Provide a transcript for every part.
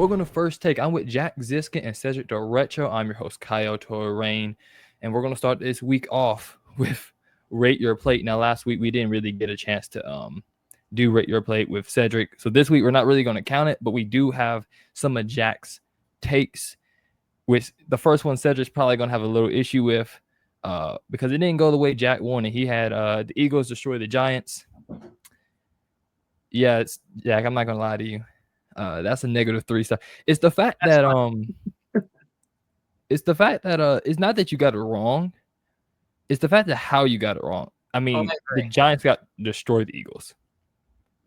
we're going to first take. I'm with Jack Ziskin and Cedric Derecho. I'm your host, Kye'l Torain, and we're going to start this week off with Rate Your Plate. Now, last week we didn't really get a chance to do Rate Your Plate with Cedric, so this week we're not really going to count it, but we do have some of Jack's takes, which the first one Cedric's probably going to have a little issue with because it didn't go the way Jack wanted. He had the Eagles destroy the Giants. Yeah, it's Jack. I'm not going to lie to you. That's a -3 star. It's the fact that it's not that you got it wrong. It's the fact that how you got it wrong. I mean, the Giants got destroyed the Eagles.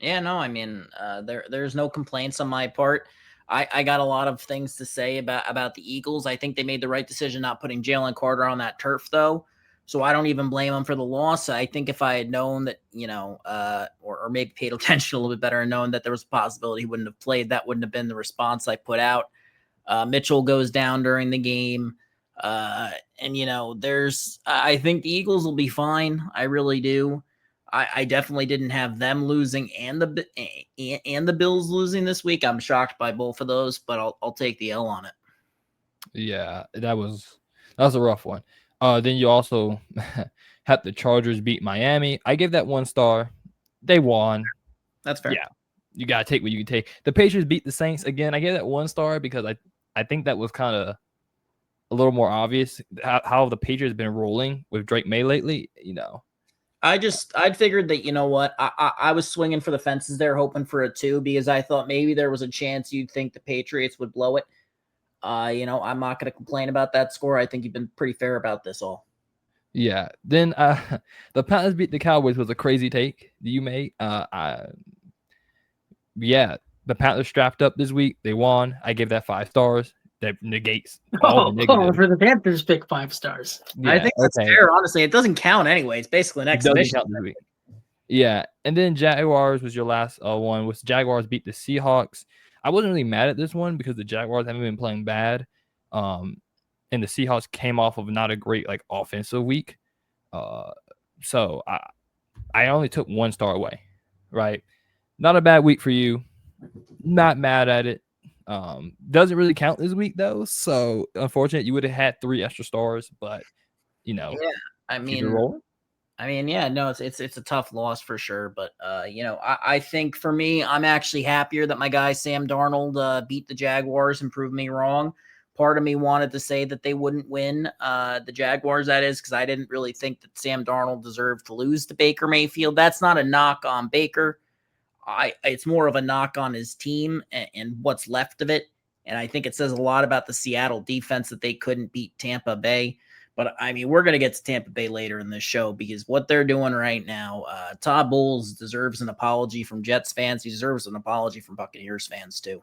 Yeah, no, I mean, there's no complaints on my part. I got a lot of things to say about the Eagles. I think they made the right decision not putting Jalen Carter on that turf, though. So I don't even blame them for the loss. I think if I had known that, or maybe paid attention a little bit better and known that there was a possibility he wouldn't have played, that wouldn't have been the response I put out. Mitchell goes down during the game. I think the Eagles will be fine. I really do. I definitely didn't have them losing and the Bills losing this week. I'm shocked by both of those, but I'll take the L on it. Yeah, that was a rough one. Then you also had the Chargers beat Miami. I gave that 1 star. They won. That's fair. Yeah, you gotta take what you can take. The Patriots beat the Saints again. I gave that 1 star because I think that was kind of a little more obvious how the Patriots been rolling with Drake May lately. I figured that, you know what, I was swinging for the fences there, hoping for a 2 because I thought maybe there was a chance you'd think the Patriots would blow it. I'm not going to complain about that score. I think you've been pretty fair about this all. Yeah. Then the Panthers beat the Cowboys was a crazy take that you made. Yeah, the Panthers strapped up this week. They won. I gave that 5 stars. That negates all the negatives. For the Panthers, pick 5 stars. Yeah, I think that's fair. Honestly, it doesn't count anyway. It's basically an exhibition. Yeah, and then Jaguars was your last one. Was Jaguars beat the Seahawks. I wasn't really mad at this one because the Jaguars haven't been playing bad, and the Seahawks came off of not a great offensive week. So I only took 1 star away, right? Not a bad week for you. Not mad at it. Doesn't really count this week though, so unfortunate. You would have had 3 extra stars, but yeah, I mean, yeah, no, it's a tough loss for sure, but I think for me, I'm actually happier that my guy Sam Darnold beat the Jaguars and proved me wrong. Part of me wanted to say that they wouldn't win, the Jaguars, that is, because I didn't really think that Sam Darnold deserved to lose to Baker Mayfield. That's not a knock on Baker. It's more of a knock on his team and what's left of it. And I think it says a lot about the Seattle defense that they couldn't beat Tampa Bay. But I mean, we're going to get to Tampa Bay later in this show because what they're doing right now, Todd Bowles deserves an apology from Jets fans. He deserves an apology from Buccaneers fans too.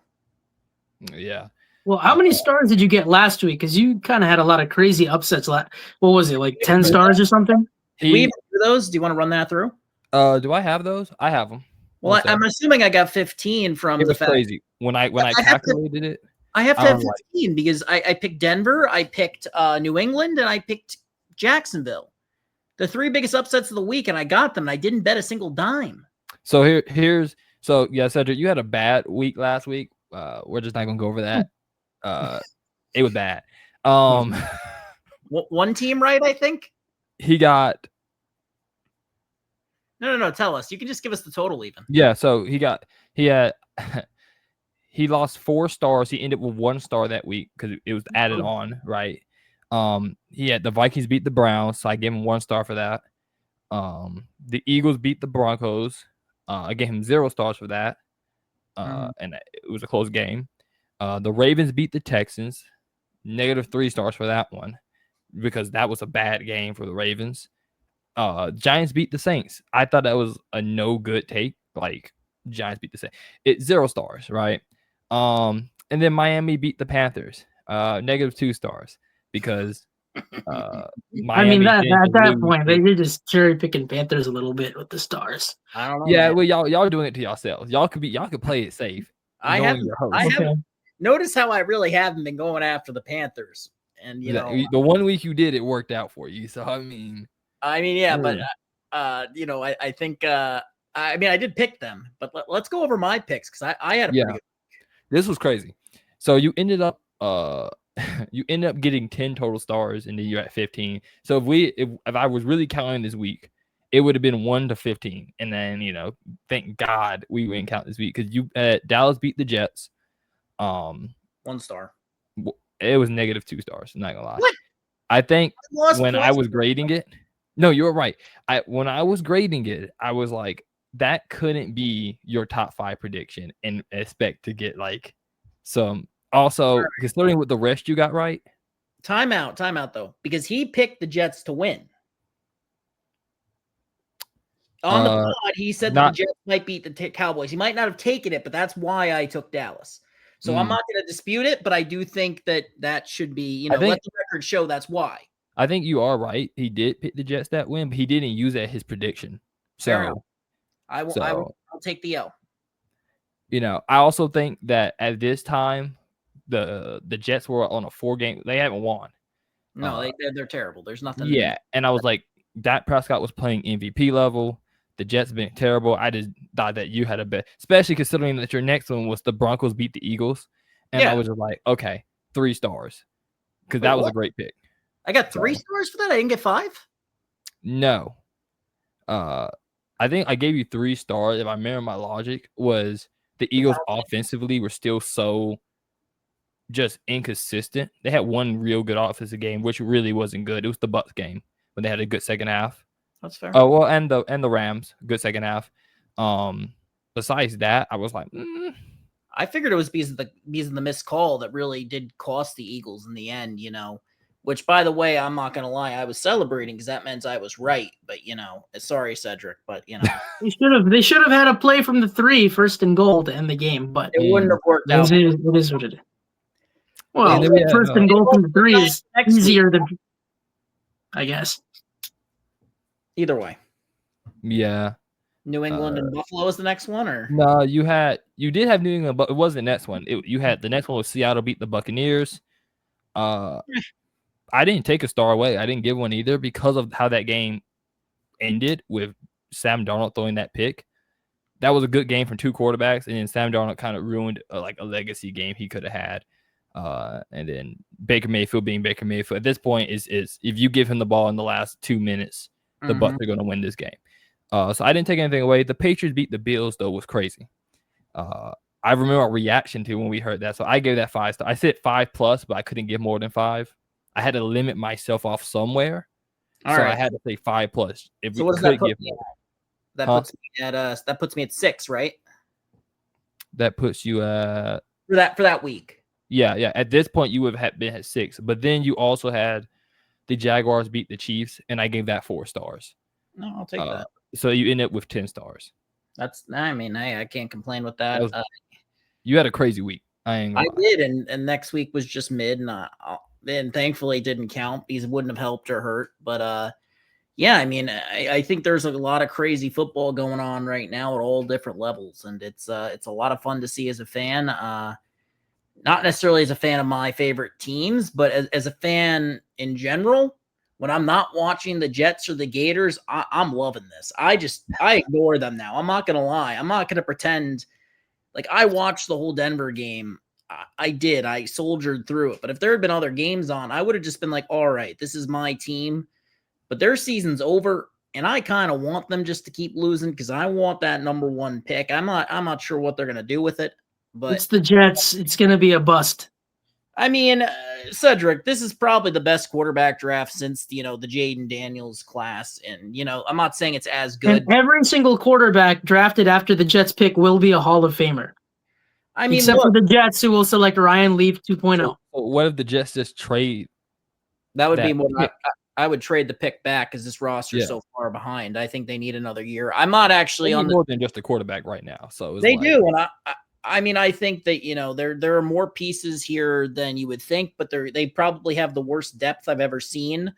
Yeah. Well, how many stars did you get last week? Because you kind of had a lot of crazy upsets. What was it, 10 stars or something? Did we even do those? Do you want to run that through? Do I have those? I have them. Well, I'm assuming I got 15 from the fact. Crazy when I calculated it. I have to have 15 because I picked Denver, I picked New England, and I picked Jacksonville. The 3 biggest upsets of the week, and I got them. And I didn't bet a single dime. So Cedric, you had a bad week last week. We're just not gonna go over that. It was bad. One team, right? I think he got. No. Tell us. You can just give us the total even. Yeah. So he had. He lost 4 stars. He ended with 1 star that week because it was added on, right? He had the Vikings beat the Browns, so I gave him 1 star for that. The Eagles beat the Broncos. I gave him 0 stars for that. And it was a close game. The Ravens beat the Texans. -3 stars for that one because that was a bad game for the Ravens. Giants beat the Saints. I thought that was a no good take. Giants beat the Saints. It's 0 stars, right? And then Miami beat the Panthers. -2 stars because Miami. I mean, at that point, they're just cherry picking Panthers a little bit with the stars. I don't know. Yeah, man. Well, y'all doing it to yourselves. Y'all could play it safe. I have noticed how I really haven't been going after the Panthers, and the 1 week you did, it worked out for you. So I mean, yeah, but I think. I did pick them, but let's go over my picks because I had a pretty good. This was crazy. So you ended up getting 10 total stars, and then you're at 15. So if I was really counting this week, it would have been 1 to 15, and then thank God we didn't count this week because Dallas beat the Jets. 1 star. It was negative 2 stars. I'm not gonna lie. What? I think when I was grading it, no, you're right. When I was grading it, I was like, that couldn't be your top 5 prediction and expect to get like some. Also, considering what the rest you got right. Timeout though, because he picked the Jets to win. On the pod, he said that the Jets might beat the Cowboys. He might not have taken it, but that's why I took Dallas. So I'm not going to dispute it, but I do think that should be, let the record show that's why. I think you are right. He did pick the Jets that win, but he didn't use that as his prediction. So I'll take the L. I also think that at this time, the Jets were on a 4-game. They haven't won. No, they're terrible. There's nothing. Yeah, and I was like, Dak Prescott was playing MVP level. The Jets been terrible. I just thought that you had a bet, especially considering that your next one was the Broncos beat the Eagles, and I was just like, okay, 3 stars, because that was a great pick. I got 3 stars for that. I didn't get 5. No, I think I gave you 3 stars. If I remember my logic, was the Eagles offensively were still so just inconsistent. They had one real good offensive game, which really wasn't good. It was the Bucs game when they had a good second half. That's fair. Oh well, and the Rams, good second half. Besides that, I was like, I figured it was because of the missed call that really did cost the Eagles in the end. Which, by the way, I'm not gonna lie, I was celebrating because that meant I was right. But sorry, Cedric, but they should have had a play from the 3 first and goal to end the game, but it wouldn't have worked out. It is what it is. Well, first and goal from the 3 is easier than, I guess. Either way. Yeah. New England and Buffalo is the next one, or no? You did have New England, but it wasn't the next one. You had the next one was Seattle beat the Buccaneers. I didn't take a star away. I didn't give one either because of how that game ended with Sam Darnold throwing that pick. That was a good game from 2 quarterbacks, and then Sam Darnold kind of ruined a legacy game he could have had. And then Baker Mayfield being Baker Mayfield at this point is if you give him the ball in the last 2 minutes, the Bucs are going to win this game. So I didn't take anything away. The Patriots beat the Bills though was crazy. I remember our reaction to when we heard that. So I gave that 5 stars. I said 5+, but I couldn't give more than 5. I had to limit myself off somewhere. I had to say 5+. If so what does that put me at? That puts me at 6, right? That puts you at for that week. Yeah. At this point, you would have been at 6, but then you also had the Jaguars beat the Chiefs, and I gave that 4 stars. No, I'll take that. So you end up with 10 stars. I can't complain with that. You had a crazy week. I did, and next week was just mid, and thankfully it didn't count because it wouldn't have helped or hurt. But I think there's a lot of crazy football going on right now at all different levels, and it's a lot of fun to see as a fan. Not necessarily as a fan of my favorite teams, but as a fan in general. When I'm not watching the Jets or the Gators, I'm loving this. I ignore them now. I'm not going to lie. I'm not going to pretend like I watched the whole Denver game. I did. I soldiered through it. But if there had been other games on, I would have just been like, all right, this is my team. But their season's over, and I kind of want them just to keep losing because I want that number 1 pick. I'm not sure what they're going to do with it. But it's the Jets. It's going to be a bust. I mean, Cedric, this is probably the best quarterback draft since, the Jaden Daniels class. And, I'm not saying it's as good. And every single quarterback drafted after the Jets pick will be a Hall of Famer. I mean, except for the Jets, who will select Ryan Leaf 2.0. So what if the Jets just trade? That would be more. I would trade the pick back because this roster is so far behind. I think they need another year. I'm not actually on more than just a quarterback right now. So they do, and I think that there are more pieces here than you would think, but they probably have the worst depth I've ever seen.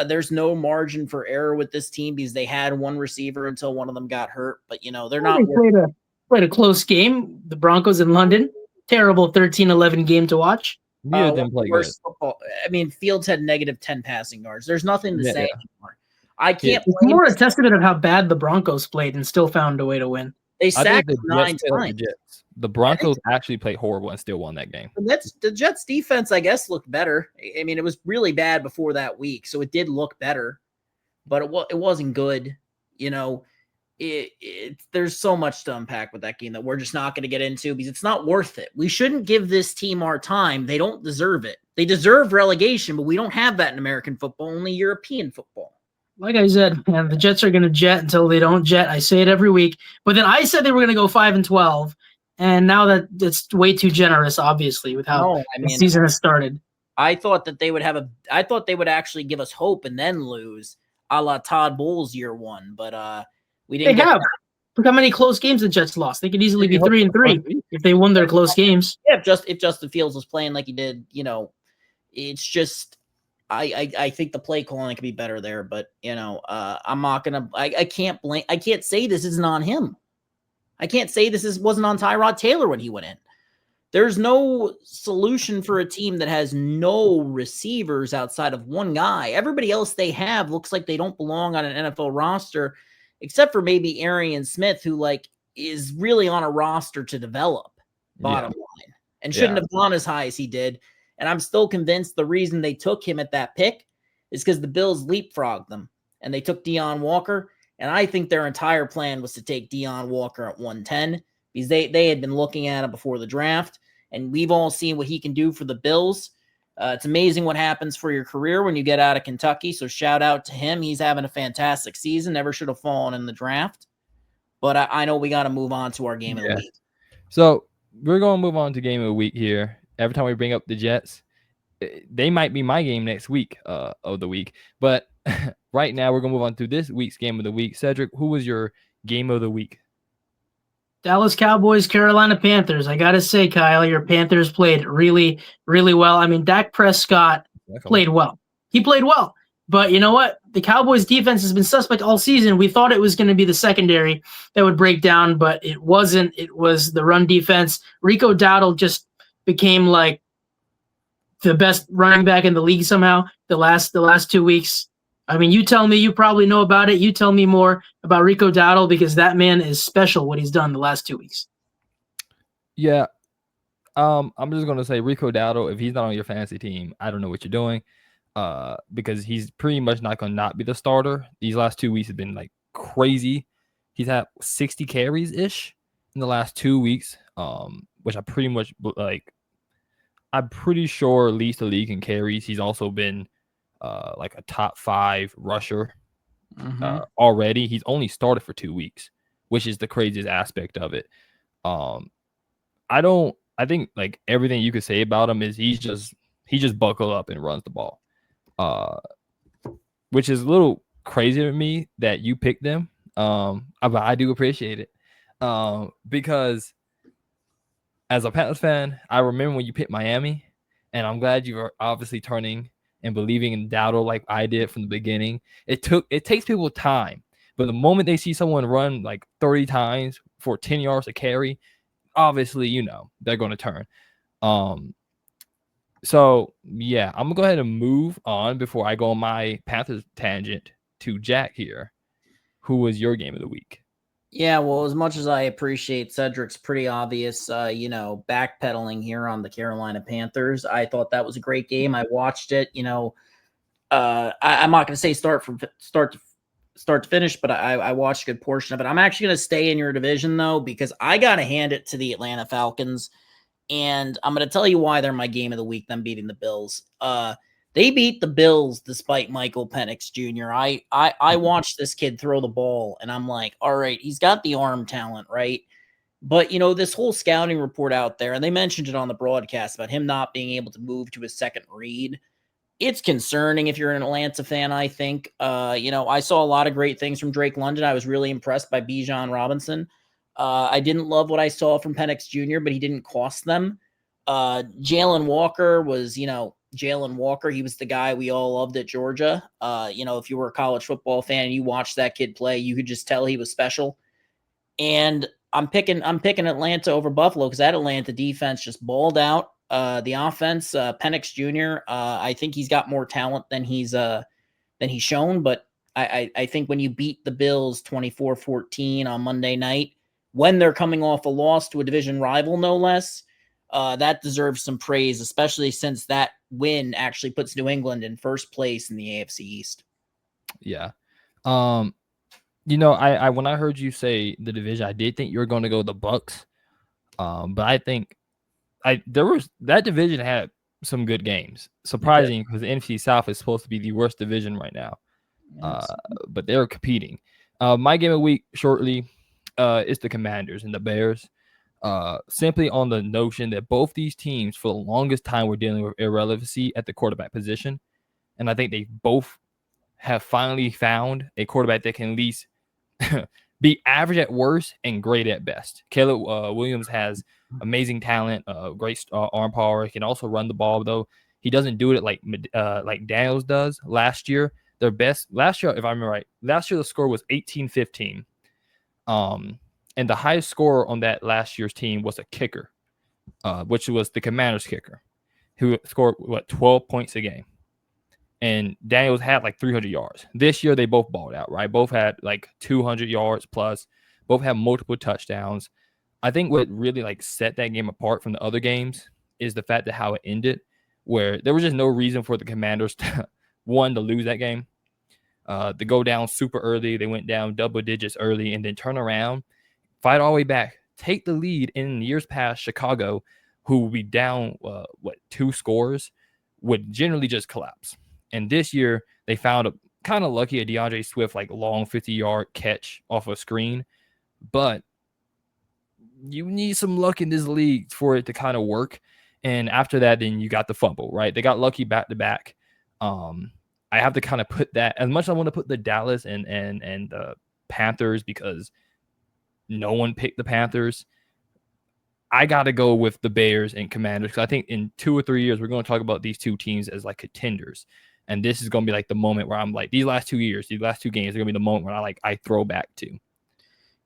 There's no margin for error with this team because they had one receiver until one of them got hurt. But they're not. They played a close game. The Broncos in London, terrible 13-11 game to watch. Didn't play good. Football. I mean, Fields had -10 passing yards. There's nothing to say anymore. I can't. It's more a testament of how bad the Broncos played and still found a way to win. They sacked the 9 Jets times. the Jets. The Broncos actually played horrible and still won that game. The Jets defense, I guess, looked better. I mean, it was really bad before that week, so it did look better, but it wasn't good. You know, there's so much to unpack with that game that we're just not going to get into because it's not worth it. We shouldn't give this team our time. They don't deserve it. They deserve relegation, but we don't have that in American football, only European football. Like I said, man, the Jets are going to jet until they don't jet. I say it every week. But then I said they were going to go 5-12, and now that's way too generous, obviously, with how the season has started. I thought that they would I thought they would actually give us hope and then lose, a la Todd Bowles year 1. But we didn't. They have. Look how many close games the Jets lost. They could easily be 3-3 if they won their close games. Yeah, if Justin Fields was playing like he did, it's just. I think the play calling could be better there, but I'm not gonna. I can't blame. I can't say this isn't on him. I can't say wasn't on Tyrod Taylor when he went in. There's no solution for a team that has no receivers outside of one guy. Everybody else they have looks like they don't belong on an NFL roster, except for maybe Arian Smith, who is really on a roster to develop. Bottom line, and shouldn't have gone as high as he did. And I'm still convinced the reason they took him at that pick is because the Bills leapfrogged them and they took Deion Walker. And I think their entire plan was to take Deion Walker at 110 because they had been looking at him before the draft. And we've all seen what he can do for the Bills. It's amazing what happens for your career when you get out of Kentucky. So shout out to him. He's having a fantastic season. Never should have fallen in the draft. But I know we got to move on to our game of the week. So we're going to move on to game of the week here. Every time we bring up the Jets, they might be my game next week of the week. But right now, we're going to move on to this week's game of the week. Cedric, who was your game of the week? Dallas Cowboys, Carolina Panthers. I got to say, Kyle, your Panthers played really, really well. I mean, Dak Prescott played well. He played well. But you know what? The Cowboys defense has been suspect all season. We thought it was going to be the secondary that would break down, but it wasn't. It was the run defense. Rico Dowdle just became like the best running back in the league somehow the last 2 weeks. I mean, you tell me, you probably know about it. You tell me more about Rico Dowdle because that man is special what he's done the last 2 weeks. Yeah. I'm just going to say Rico Dowdle, if he's not on your fantasy team, I don't know what you're doing because he's pretty much not going to not be the starter. These last 2 weeks have been crazy. He's had 60 carries-ish in the last 2 weeks, which I pretty much I'm pretty sure leads the league in carries. He's also been a top 5 rusher already. He's only started for 2 weeks, which is the craziest aspect of it. I think everything you could say about him is he just buckle up and runs the ball, which is a little crazy to me that you picked them. But I do appreciate it because as a Panthers fan, I remember when you picked Miami, and I'm glad you are obviously turning and believing in Dowdle like I did from the beginning. It takes people time, but the moment they see someone run 30 times for 10 yards a carry, obviously they're going to turn. So yeah, I'm gonna go ahead and move on before I go on my Panthers tangent to Jack here. Who was your game of the week? Yeah, well, as much as I appreciate Cedric's pretty obvious, backpedaling here on the Carolina Panthers, I thought that was a great game. I watched it. I'm not going to say start to finish, but I watched a good portion of it. I'm actually going to stay in your division though, because I got to hand it to the Atlanta Falcons, and I'm going to tell you why they're my game of the week. Them beating the Bills. They beat the Bills despite Michael Penix Jr. I watched this kid throw the ball, and I'm like, all right, he's got the arm talent, right? But, this whole scouting report out there, and they mentioned it on the broadcast about him not being able to move to his second read. It's concerning if you're an Atlanta fan, I think. I saw a lot of great things from Drake London. I was really impressed by Bijan Robinson. I didn't love what I saw from Penix Jr., but he didn't cost them. Jalen Walker was, Jalen Walker, he was the guy we all loved at Georgia. If you were a college football fan and you watched that kid play, you could just tell he was special. And I'm picking Atlanta over Buffalo because that Atlanta defense just balled out. The offense, Penix Jr., I think he's got more talent than he's shown. But I think when you beat the Bills 24-14 on Monday night, when they're coming off a loss to a division rival, no less, that deserves some praise, especially since that win actually puts New England in first place in the AFC East. Yeah. I when I heard you say the division, I did think you were going to go the Bucks. But I think that division had some good games. Surprising because the NFC South is supposed to be the worst division right now. But they're competing. My game of the week shortly is the Commanders and the Bears. Simply on the notion that both these teams for the longest time were dealing with irrelevancy at the quarterback position. And I think they both have finally found a quarterback that can at least be average at worst and great at best. Caleb Williams has amazing talent, great arm power. He can also run the ball, though. He doesn't do it like Daniels does last year. Their best last year, if I remember right, last year the score was 18-15. And the highest score on that last year's team was a kicker, which was the Commanders kicker, who scored 12 points a game. And Daniels had like 300 yards. This year, they both balled out, right? Both had like 200 yards plus. Both had multiple touchdowns. I think what really like set that game apart from the other games is the fact that how it ended, where there was just no reason for the Commanders to lose that game. To go down super early. They went down double digits early and then turn around, fight all the way back, take the lead. In years past, Chicago, who would be down, 2 scores, would generally just collapse. And this year, they found a kind of lucky a DeAndre Swift like long 50-yard catch off a screen. But you need some luck in this league for it to kind of work. And after that, then you got the fumble, right? They got lucky back to back. I have to kind of put that, as much as I want to put the Dallas and the Panthers because no one picked the Panthers, I got to go with the Bears and Commanders because I think in 2 or 3 years, we're going to talk about these two teams as like contenders. And this is going to be like the moment where I'm like, these last 2 games are going to be the moment where I throw back to.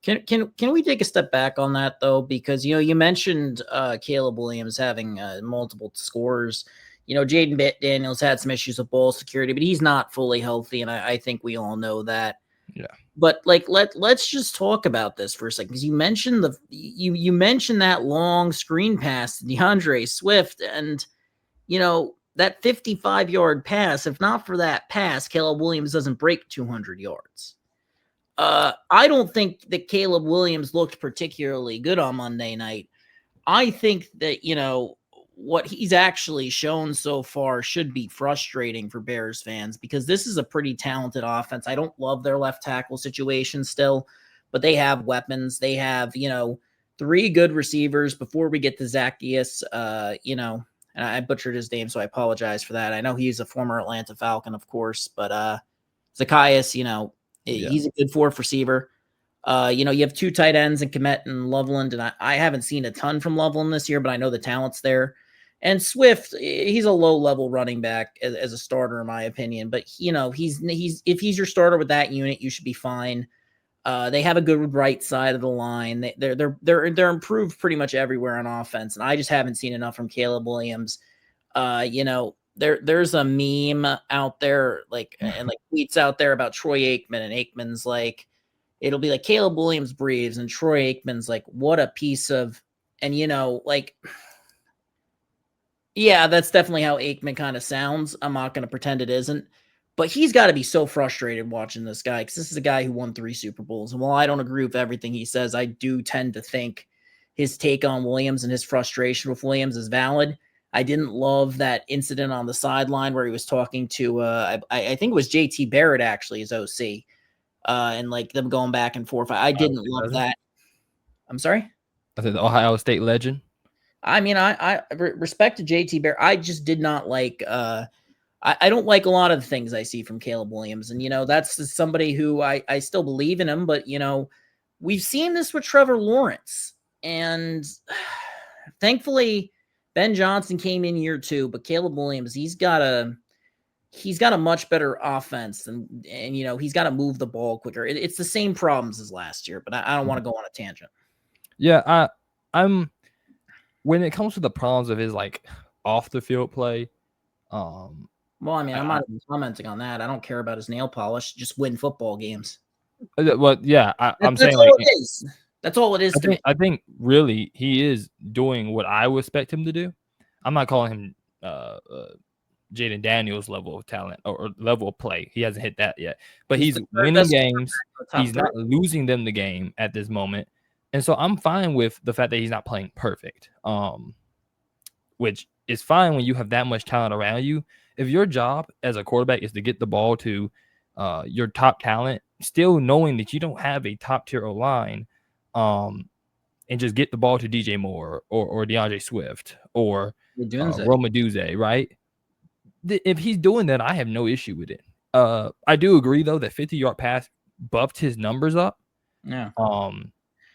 Can we take a step back on that though? Because, you mentioned Caleb Williams having multiple scores. Jaden Daniels had some issues with ball security, but he's not fully healthy. And I think we all know that. Yeah. But let's just talk about this for a second. Because you mentioned you mentioned that long screen pass to DeAndre Swift and, that 55-yard pass, if not for that pass, Caleb Williams doesn't break 200 yards. I don't think that Caleb Williams looked particularly good on Monday night. I think that, what he's actually shown so far should be frustrating for Bears fans because this is a pretty talented offense. I don't love their left tackle situation still, but they have weapons. They have, 3 good receivers before we get to Zacchaeus, and I butchered his name, so I apologize for that. I know he's a former Atlanta Falcon, of course, but Zacchaeus, he's a good 4th receiver. You have 2 tight ends in Kmet and Loveland, and I haven't seen a ton from Loveland this year, but I know the talent's there. And Swift, he's a low-level running back as a starter, in my opinion. But he's if he's your starter with that unit, you should be fine. They have a good right side of the line. They're improved pretty much everywhere on offense, and I just haven't seen enough from Caleb Williams. There's a meme out there, and tweets out there about Troy Aikman, and Aikman's like, it'll be like Caleb Williams breathes, and Troy Aikman's like, what a piece of, and yeah, that's definitely how Aikman kind of sounds. I'm not going to pretend it isn't. But he's got to be so frustrated watching this guy because this is a guy who won 3 Super Bowls. And while I don't agree with everything he says, I do tend to think his take on Williams and his frustration with Williams is valid. I didn't love that incident on the sideline where he was talking to, I think it was JT Barrett, actually, his OC, and them going back and forth. I didn't love that. I'm sorry? I said the Ohio State legend. I mean, I respect to JT Barrett. I just did not like I don't like a lot of the things I see from Caleb Williams. And, that's somebody who I still believe in him. But, we've seen this with Trevor Lawrence. And thankfully, Ben Johnson came in year 2. But Caleb Williams, he's got a much better offense. And he's got to move the ball quicker. It's the same problems as last year. But I don't want to go on a tangent. Yeah, I'm when it comes to the problems of his, off the field play, well, I mean, I'm not even commenting on that. I don't care about his nail polish. Just win football games. Well, yeah, I'm saying that's That's all it is to me. I think really he is doing what I would expect him to do. I'm not calling him Jaden Daniels level of talent or level of play. He hasn't hit that yet. But he's winning games. He's not losing them the game at this moment. And so I'm fine with the fact that he's not playing perfect. Which is fine when you have that much talent around you. If your job as a quarterback is to get the ball to your top talent, still knowing that you don't have a top tier line, and just get the ball to DJ Moore or DeAndre Swift or Rome Odunze, right? If he's doing that, I have no issue with it. I do agree though that 50-yard pass buffed his numbers up. Yeah.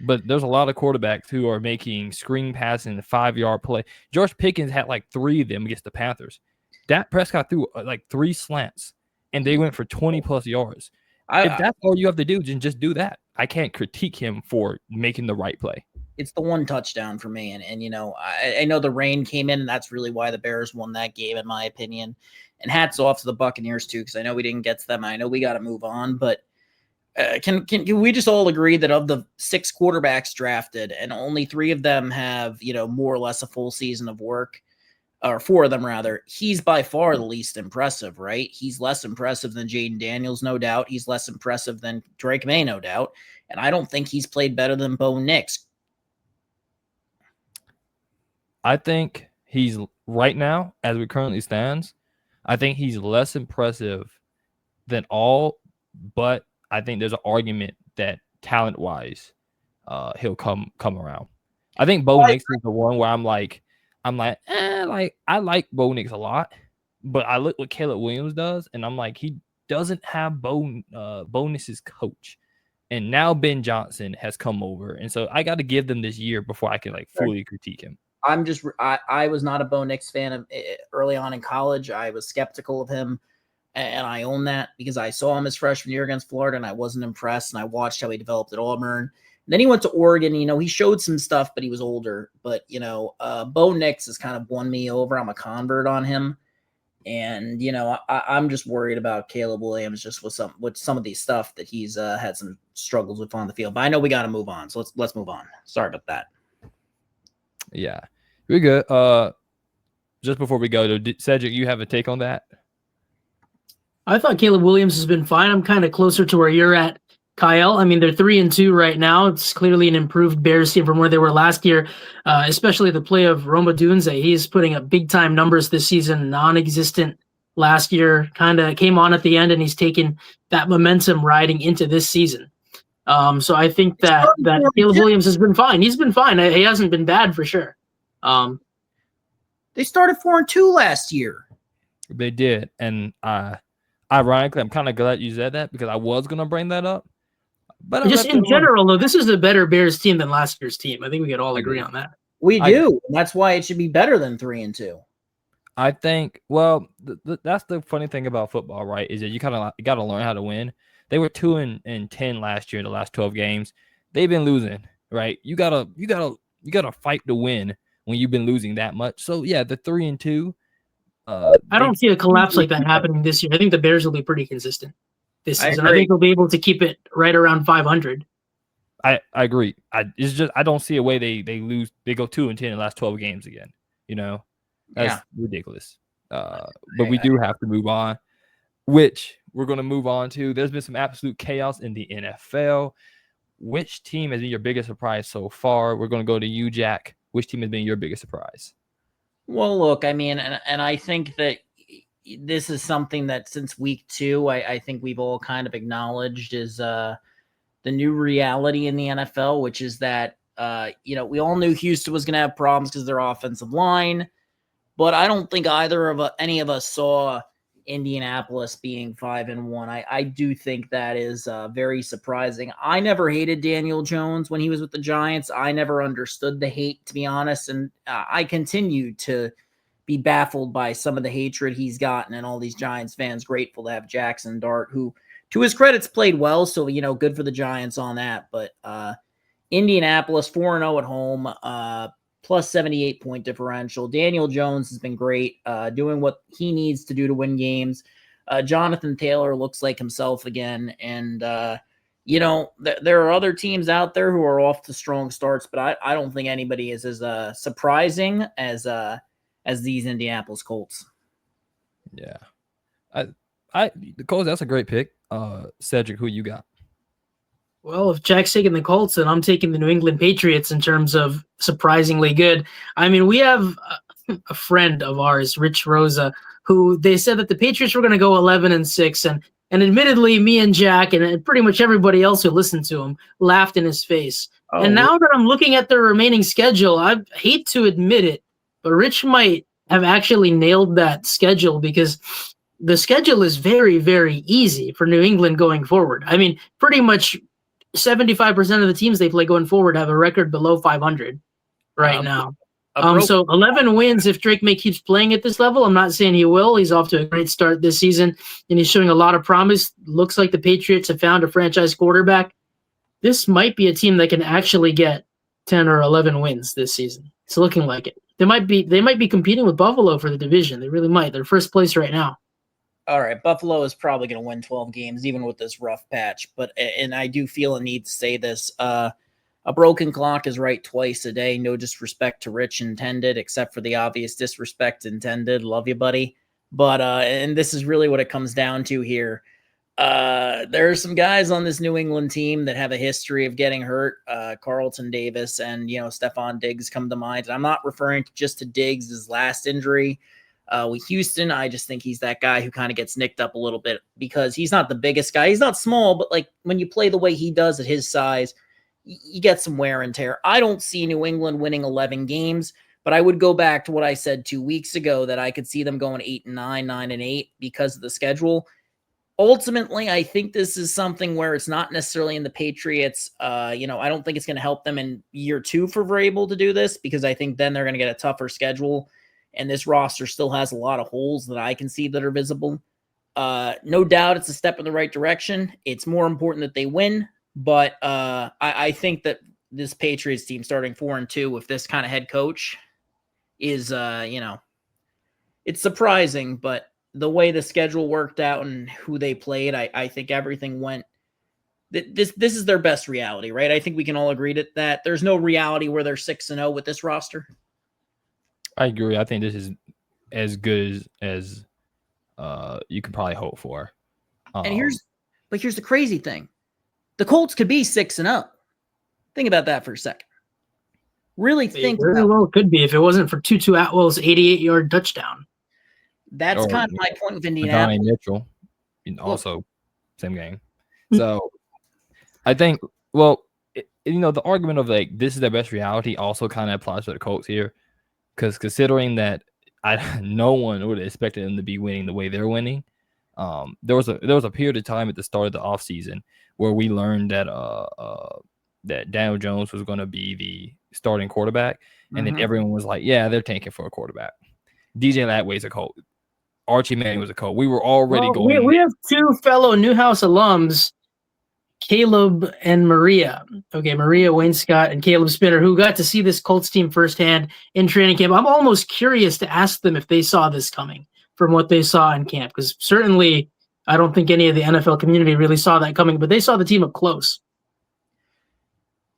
But there's a lot of quarterbacks who are making screen passing the 5-yard play. George Pickens had like 3 of them against the Panthers. Dak Prescott threw like 3 slants, and they went for 20+ yards. If that's all you have to do, then just do that. I can't critique him for making the right play. It's the one touchdown for me. And you know, I know the rain came in, and that's really why the Bears won that game, in my opinion. And hats off to the Buccaneers, too, because I know we didn't get to them. I know we got to move on, but can we just all agree that of the 6 quarterbacks drafted, and only 3 of them have, you know, more or less a full season of work, or 4 of them rather, he's by far the least impressive, right? He's less impressive than Jaden Daniels, no doubt. He's less impressive than Drake May, no doubt. And I don't think he's played better than Bo Nix. I think he's right now, as we currently stands, I think he's less impressive than all, but I think there's an argument that talent-wise, he'll come around. I think Bo Nix is the one where I'm like, I like Bo Nix a lot, but I look what Caleb Williams does, and I'm like, he doesn't have Bo Nix's coach, and now Ben Johnson has come over, and so I got to give them this year before I can like fully critique him. I was not a Bo Nix fan early on in college. I was skeptical of him. And I own that because I saw him his freshman year against Florida, and I wasn't impressed. And I watched how he developed at Auburn. And then he went to Oregon. You know, he showed some stuff, but he was older. But, you know, Bo Nix has kind of won me over. I'm a convert on him. And, you know, I'm just worried about Caleb Williams just with some of these stuff that he's had some struggles with on the field. But I know we got to move on. So let's move on. Sorry about that. Yeah, we're good. Just before we go, Cedric, you have a take on that? I thought Caleb Williams has been fine. I'm kind of closer to where you're at, Kye'l. I mean, they're 3-2 right now. It's clearly an improved Bears team from where they were last year, especially the play of Rome Odunze. He's putting up big-time numbers this season, non-existent last year. Kind of came on at the end, and he's taken that momentum riding into this season. So I think that Caleb Williams has been fine. He's been fine. He hasn't been bad for sure. They started 4-2 last year. They did, and ironically, I'm kind of glad you said that because I was going to bring that up. But just in general, though, this is a better Bears team than last year's team. I think we could all agree on that. We do. That's why it should be better than 3-2. I think, well, that's the funny thing about football, right, is that you kind of got to learn how to win. They were 2-10 last year in the last 12 games. They've been losing, right? You gotta fight to win when you've been losing that much. So, yeah, the 3-2. I don't see a collapse like that happening this year. I think the Bears will be pretty consistent this season. I think they'll be able to keep it right around 500. I agree. It's just I don't see a way they lose. They go 2-10 in the last 12 games again. You know, that's ridiculous. But we do have to move on, which we're going to move on to. There's been some absolute chaos in the NFL. Which team has been your biggest surprise so far? We're going to go to you, Jack. Which team has been your biggest surprise? Well, look, I mean, and I think that this is something that since week 2, I think we've all kind of acknowledged is the new reality in the NFL, which is that, you know, we all knew Houston was going to have problems because of their offensive line, but I don't think any of us saw Indianapolis being 5-1. I do think that is very surprising. I never hated Daniel Jones when he was with the Giants. I never understood the hate, to be honest, and I continue to be baffled by some of the hatred he's gotten, and all these Giants fans grateful to have Jackson Dart, who, to his credits, played well, so, you know, good for the Giants on that. But Indianapolis 4-0 at home, plus 78-point differential. Daniel Jones has been great, doing what he needs to do to win games. Jonathan Taylor looks like himself again. And, There are other teams out there who are off to strong starts, but I don't think anybody is as surprising as these Indianapolis Colts. Yeah, the Colts. That's a great pick. Cedric, who you got? Well, if Jack's taking the Colts, then I'm taking the New England Patriots in terms of surprisingly good. I mean, we have a friend of ours, Rich Rosa, who they said that the Patriots were going to go 11-6, and admittedly, me and Jack and pretty much everybody else who listened to him laughed in his face. Oh, and now that I'm looking at their remaining schedule, I hate to admit it, but Rich might have actually nailed that schedule because the schedule is very, very easy for New England going forward. I mean, pretty much 75% of the teams they play going forward have a record below 500 right now. So 11 wins if Drake May keeps playing at this level. I'm not saying he will. He's off to a great start this season, and he's showing a lot of promise. Looks like the Patriots have found a franchise quarterback. This might be a team that can actually get 10 or 11 wins this season. It's looking like it. They might be competing with Buffalo for the division. They really might. They're first place right now. All right, Buffalo is probably going to win 12 games, even with this rough patch. And I do feel a need to say this. A broken clock is right twice a day. No disrespect to Rich intended, except for the obvious disrespect intended. Love you, buddy. But and this is really what it comes down to here. There are some guys on this New England team that have a history of getting hurt. Carlton Davis and Stephon Diggs come to mind. And I'm not referring just to Diggs' last injury. With Houston, I just think he's that guy who kind of gets nicked up a little bit because he's not the biggest guy. He's not small, but like when you play the way he does at his size, you get some wear and tear. I don't see New England winning 11 games, but I would go back to what I said 2 weeks ago that I could see them going 8-9, 9-8 because of the schedule. Ultimately, I think this is something where it's not necessarily in the Patriots. I don't think it's going to help them in year 2 for Vrabel to do this because I think then they're going to get a tougher schedule. And this roster still has a lot of holes that I can see that are visible. No doubt it's a step in the right direction. It's more important that they win. But I think that this Patriots team starting 4-2 with this kind of head coach is, it's surprising. But the way the schedule worked out and who they played, I think everything went. This is their best reality, right? I think we can all agree to that. There's no reality where they're 6-0 with this roster. I agree. I think this is as good as you could probably hope for. And here's the crazy thing: the Colts could be 6-0. Think about that for a second. Really think about very well could be if it wasn't for Tutu Atwell's 88-yard touchdown. That's kind of my point with Indianapolis. Mitchell, also same game. So I think, the argument of like this is their best reality also kind of applies to the Colts here. Because considering that no one would have expected them to be winning the way they're winning, there was a period of time at the start of the offseason where we learned that that Daniel Jones was going to be the starting quarterback, and then everyone was like, "Yeah, they're tanking for a quarterback." DJ Latway's a Colt. Archie Manning was a Colt. We were already going. We have 2 fellow Newhouse alums, Caleb and Maria. Okay, Maria Wainscott and Caleb Spinner, who got to see this Colts team firsthand in training camp. I'm almost curious to ask them if they saw this coming from what they saw in camp, because certainly I don't think any of the NFL community really saw that coming, but they saw the team up close.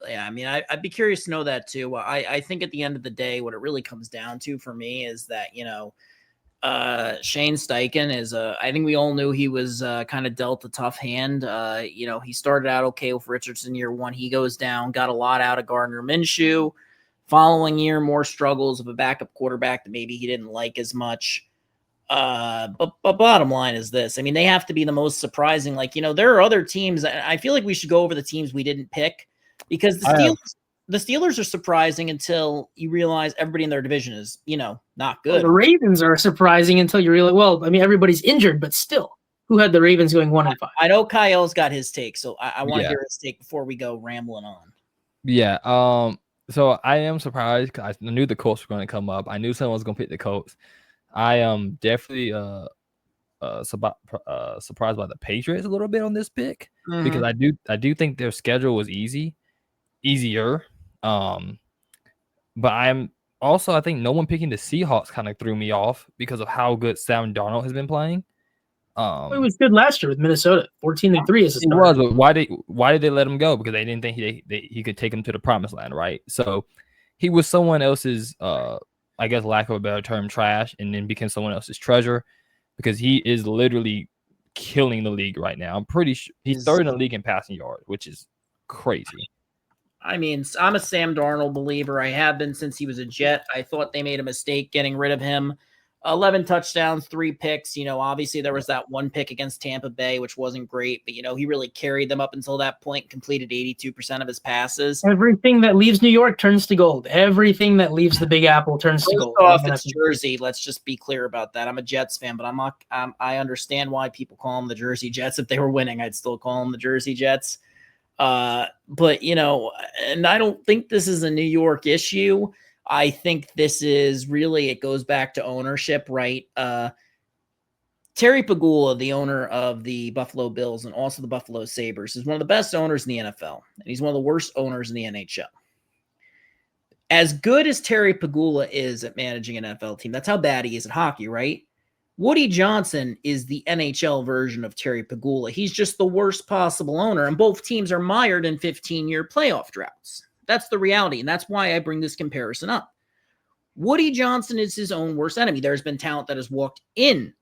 Yeah, I mean, I'd be curious to know that too. I think at the end of the day, what it really comes down to for me is that, Shane Steichen is I think we all knew he was kind of dealt a tough hand. He started out okay with Richardson year 1. He goes down, got a lot out of Gardner Minshew. Following year, more struggles of a backup quarterback that maybe he didn't like as much. But bottom line is this. I mean, they have to be the most surprising. There are other teams. I feel like we should go over the teams we didn't pick because the Steelers are surprising until you realize everybody in their division is, not good. Well, the Ravens are surprising until you realize, everybody's injured, but still, who had the Ravens going 1-5? I know Kye'l's got his take, so I want to hear his take before we go rambling on. Yeah. So I am surprised because I knew the Colts were going to come up. I knew someone was going to pick the Colts. I am definitely surprised by the Patriots a little bit on this pick because I do think their schedule was easier. But I'm also, I think no one picking the Seahawks kind of threw me off because of how good Sam Darnold has been playing. He was good last year with Minnesota, 14-3 as a starter. He was, but why did they let him go? Because they didn't think he could take him to the promised land, right? So he was someone else's, I guess, lack of a better term, trash, and then became someone else's treasure, because he is literally killing the league right now. I'm pretty sure he's third in the league in passing yard, which is crazy. I mean, I'm a Sam Darnold believer. I have been since he was a Jet. I thought they made a mistake getting rid of him. 11 touchdowns, 3 picks. Obviously there was that one pick against Tampa Bay, which wasn't great, but he really carried them up until that point, completed 82% of his passes. Everything that leaves New York turns to gold. Everything that leaves the Big Apple turns to gold. Off, it's Jersey. Let's just be clear about that. I'm a Jets fan, but I understand why people call them the Jersey Jets. If they were winning, I'd still call them the Jersey Jets. But and I don't think this is a New York issue. I think this is really, it goes back to ownership, right? Terry Pegula, the owner of the Buffalo Bills and also the Buffalo Sabres, is one of the best owners in the NFL, and he's one of the worst owners in the NHL. As good as Terry Pegula is at managing an NFL team, that's how bad he is at hockey, right? Woody Johnson is the NHL version of Terry Pegula. He's just the worst possible owner, and both teams are mired in 15-year playoff droughts. That's the reality, and that's why I bring this comparison up. Woody Johnson is his own worst enemy. There's been talent that has walked in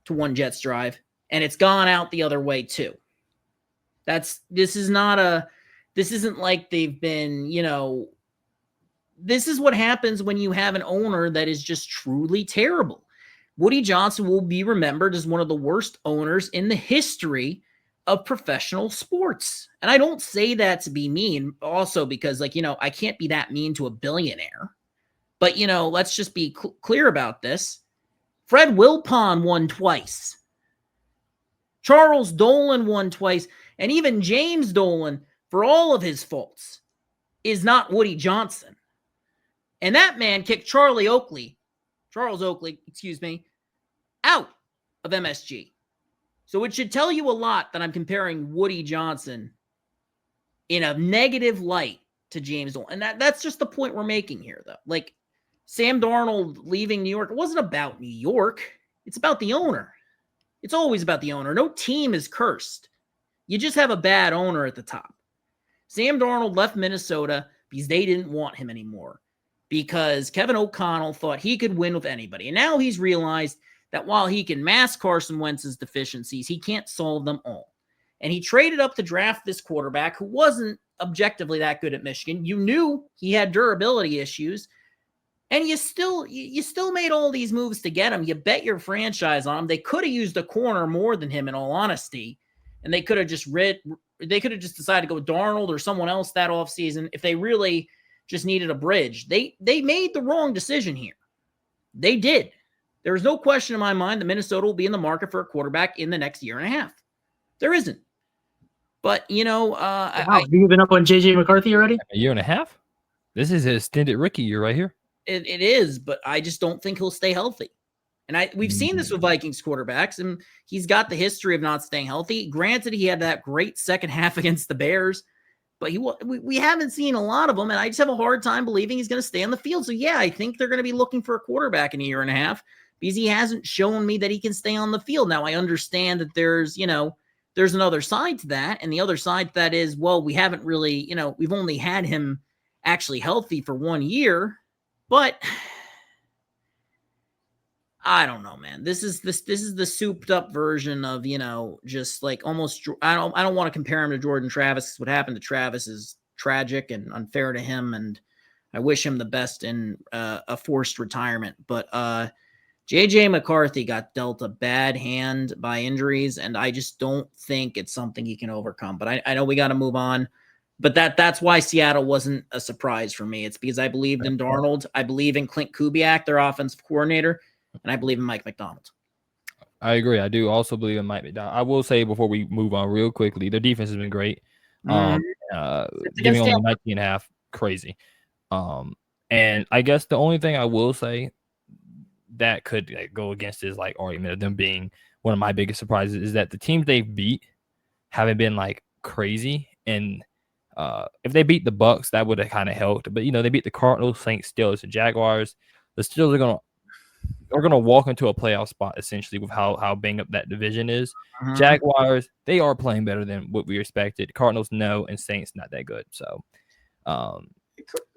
to one Jets drive, and it's gone out the other way too. This isn't like they've been, this is what happens when you have an owner that is just truly terrible. Woody Johnson will be remembered as one of the worst owners in the history of professional sports. And I don't say that to be mean, also because, I can't be that mean to a billionaire. But, let's just be clear about this. Fred Wilpon won twice. Charles Dolan won twice. And even James Dolan, for all of his faults, is not Woody Johnson. And that man kicked Charles Oakley, out of MSG. So it should tell you a lot that I'm comparing Woody Johnson in a negative light to James Dolan. And that's just the point we're making here, though. Sam Darnold leaving New York, it wasn't about New York. It's about the owner. It's always about the owner. No team is cursed. You just have a bad owner at the top. Sam Darnold left Minnesota because they didn't want him anymore, because Kevin O'Connell thought he could win with anybody. And now he's realized that while he can mask Carson Wentz's deficiencies, he can't solve them all. And he traded up to draft this quarterback who wasn't objectively that good at Michigan. You knew he had durability issues, and you still made all these moves to get him. You bet your franchise on him. They could have used a corner more than him, in all honesty, and they could have just decided to go Darnold or someone else that offseason if they really just needed a bridge. They made the wrong decision here. They did. There is no question in my mind that Minnesota will be in the market for a quarterback in the next year and a half. There isn't. But, you given up on J.J. McCarthy already? A year and a half? This is his extended rookie year right here. It is, but I just don't think he'll stay healthy. And we've seen this with Vikings quarterbacks, and he's got the history of not staying healthy. Granted, he had that great second half against the Bears, but we haven't seen a lot of them, and I just have a hard time believing he's going to stay on the field. So, yeah, I think they're going to be looking for a quarterback in a year and a half, because he hasn't shown me that he can stay on the field. Now, I understand that there's another side to that, and the other side to that is, well, we haven't really, we've only had him actually healthy for 1 year, but I don't know, man. This is the souped up version of, just like almost, I don't want to compare him to Jordan Travis. What happened to Travis is tragic and unfair to him, and I wish him the best in a forced retirement. But J.J. McCarthy got dealt a bad hand by injuries, and I just don't think it's something he can overcome. But I know we got to move on. But that's why Seattle wasn't a surprise for me. It's because I believed in Darnold. I believe in Clint Kubiak, their offensive coordinator, and I believe in Mike McDonald. I agree. I do also believe in Mike McDonald. I will say before we move on real quickly, their defense has been great. Giving only 19.5, crazy. And I guess the only thing I will say that could go against his argument of them being one of my biggest surprises is that the teams they've beat haven't been crazy. And if they beat the Bucks, that would have kind of helped. But they beat the Cardinals, Saints, Steelers, and Jaguars. The Steelers are gonna are gonna walk into a playoff spot essentially with how banged up that division is. Uh-huh. Jaguars, they are playing better than what we expected. Cardinals, no, and Saints not that good. So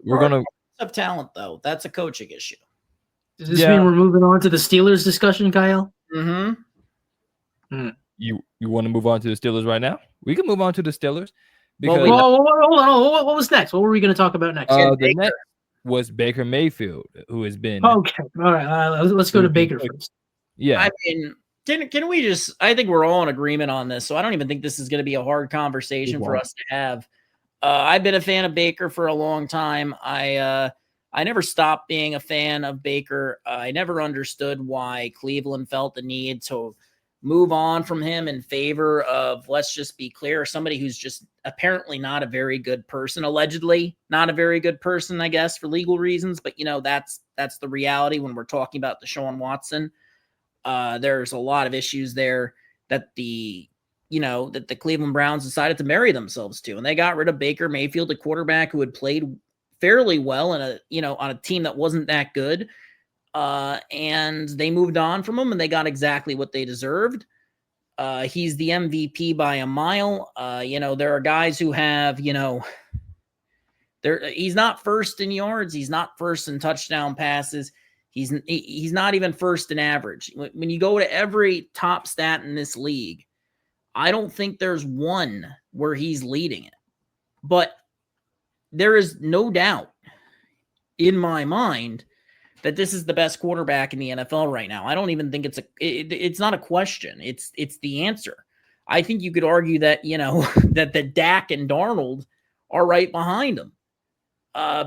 we're gonna have talent though. That's a coaching issue. Does this mean we're moving on to the Steelers discussion, Kye'l? Mm-hmm. You want to move on to the Steelers right now? We can move on to the Steelers. Because hold on. What was next? What were we going to talk about next? The next was Baker Mayfield, who has been okay. All right, let's go to Baker first. Yeah, I mean, can we just? I think we're all in agreement on this, so I don't even think this is going to be a hard conversation for us to have. I've been a fan of Baker for a long time. I never stopped being a fan of Baker. I never understood why Cleveland felt the need to move on from him in favor of, let's just be clear, somebody who's just apparently not a very good person, allegedly not a very good person, I guess, for legal reasons. But, that's the reality when we're talking about Deshaun Watson. There's a lot of issues there that the Cleveland Browns decided to marry themselves to. And they got rid of Baker Mayfield, a quarterback who had played fairly well on a team that wasn't that good. And they moved on from him and they got exactly what they deserved. He's the MVP by a mile. There are guys who have, he's not first in yards. He's not first in touchdown passes. He's not even first in average. When you go to every top stat in this league, I don't think there's one where he's leading it. But there is no doubt in my mind that this is the best quarterback in the NFL right now. I don't even think it's not a question. It's the answer. I think you could argue that, that the Dak and Darnold are right behind him.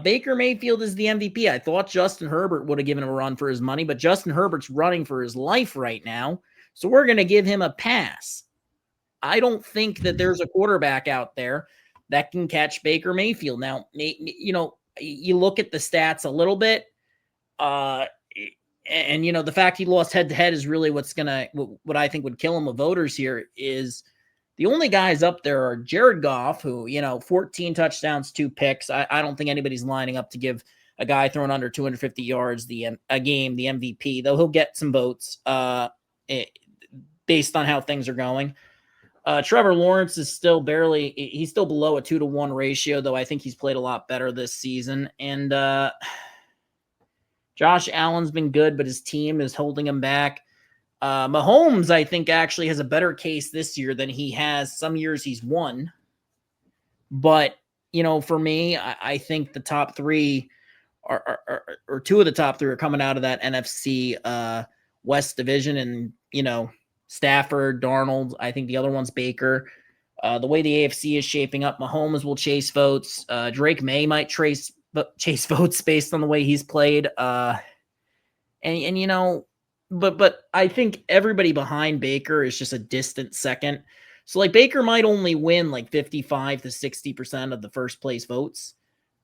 Baker Mayfield is the MVP. I thought Justin Herbert would have given him a run for his money, but Justin Herbert's running for his life right now. So we're going to give him a pass. I don't think that there's a quarterback out there that can catch Baker Mayfield. Now, you look at the stats a little bit, and the fact he lost head-to-head is really what I think would kill him with voters here. Is the only guys up there are Jared Goff, who 14 touchdowns, 2 picks. I don't think anybody's lining up to give a guy throwing under 250 yards a game the MVP, though he'll get some votes based on how things are going. Trevor Lawrence is still he's still below a 2-to-1 ratio, though I think he's played a lot better this season. And Josh Allen's been good, but his team is holding him back. Mahomes, I think, actually has a better case this year than he has. Some years he's won. But, for me, I think the top three or two of the top three are coming out of that NFC West division. And, Stafford, Darnold, I think the other one's Baker. The way the AFC is shaping up, Mahomes will chase votes. Drake May might chase votes based on the way he's played. But I think everybody behind Baker is just a distant second. So Baker might only win 55 to 60% of the first place votes,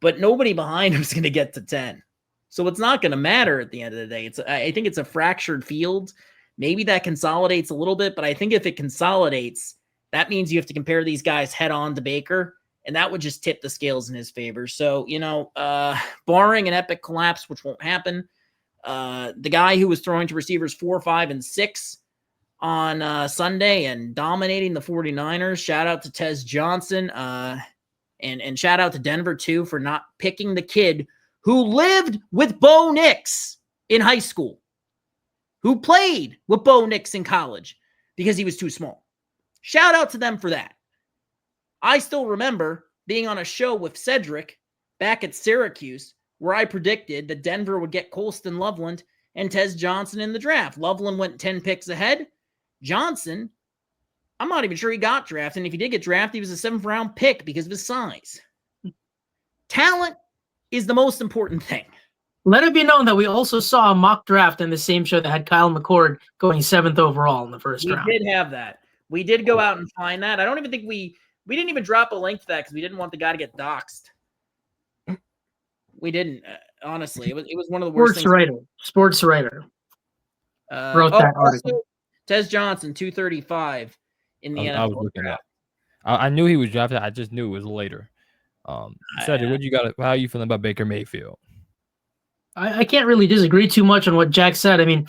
but nobody behind him is going to get to 10. So it's not going to matter at the end of the day. I think it's a fractured field. Maybe that consolidates a little bit, but I think if it consolidates, that means you have to compare these guys head on to Baker. And that would just tip the scales in his favor. So, barring an epic collapse, which won't happen, the guy who was throwing to receivers 4, 5, and 6 on Sunday and dominating the 49ers, shout out to Tez Johnson, and shout out to Denver, too, for not picking the kid who lived with Bo Nix in high school, who played with Bo Nix in college because he was too small. Shout out to them for that. I still remember being on a show with Cedric back at Syracuse where I predicted that Denver would get Colston Loveland and Tez Johnson in the draft. Loveland went 10 picks ahead. Johnson, I'm not even sure he got drafted. And if he did get drafted, he was a 7th round pick because of his size. Talent is the most important thing. Let it be known that we also saw a mock draft in the same show that had Kyle McCord going 7th overall in the first round. We did have that. We did go out and find that. I don't even think we didn't even drop a link to that because we didn't want the guy to get doxxed. We didn't, honestly. It was one of the worst things. Sports writer wrote that article. Tez Johnson, 235 in the NFL. I was looking at. I knew he was drafted. I just knew it was later. Cedric, what you got? How are you feeling about Baker Mayfield? I can't really disagree too much on what Jack said. I mean,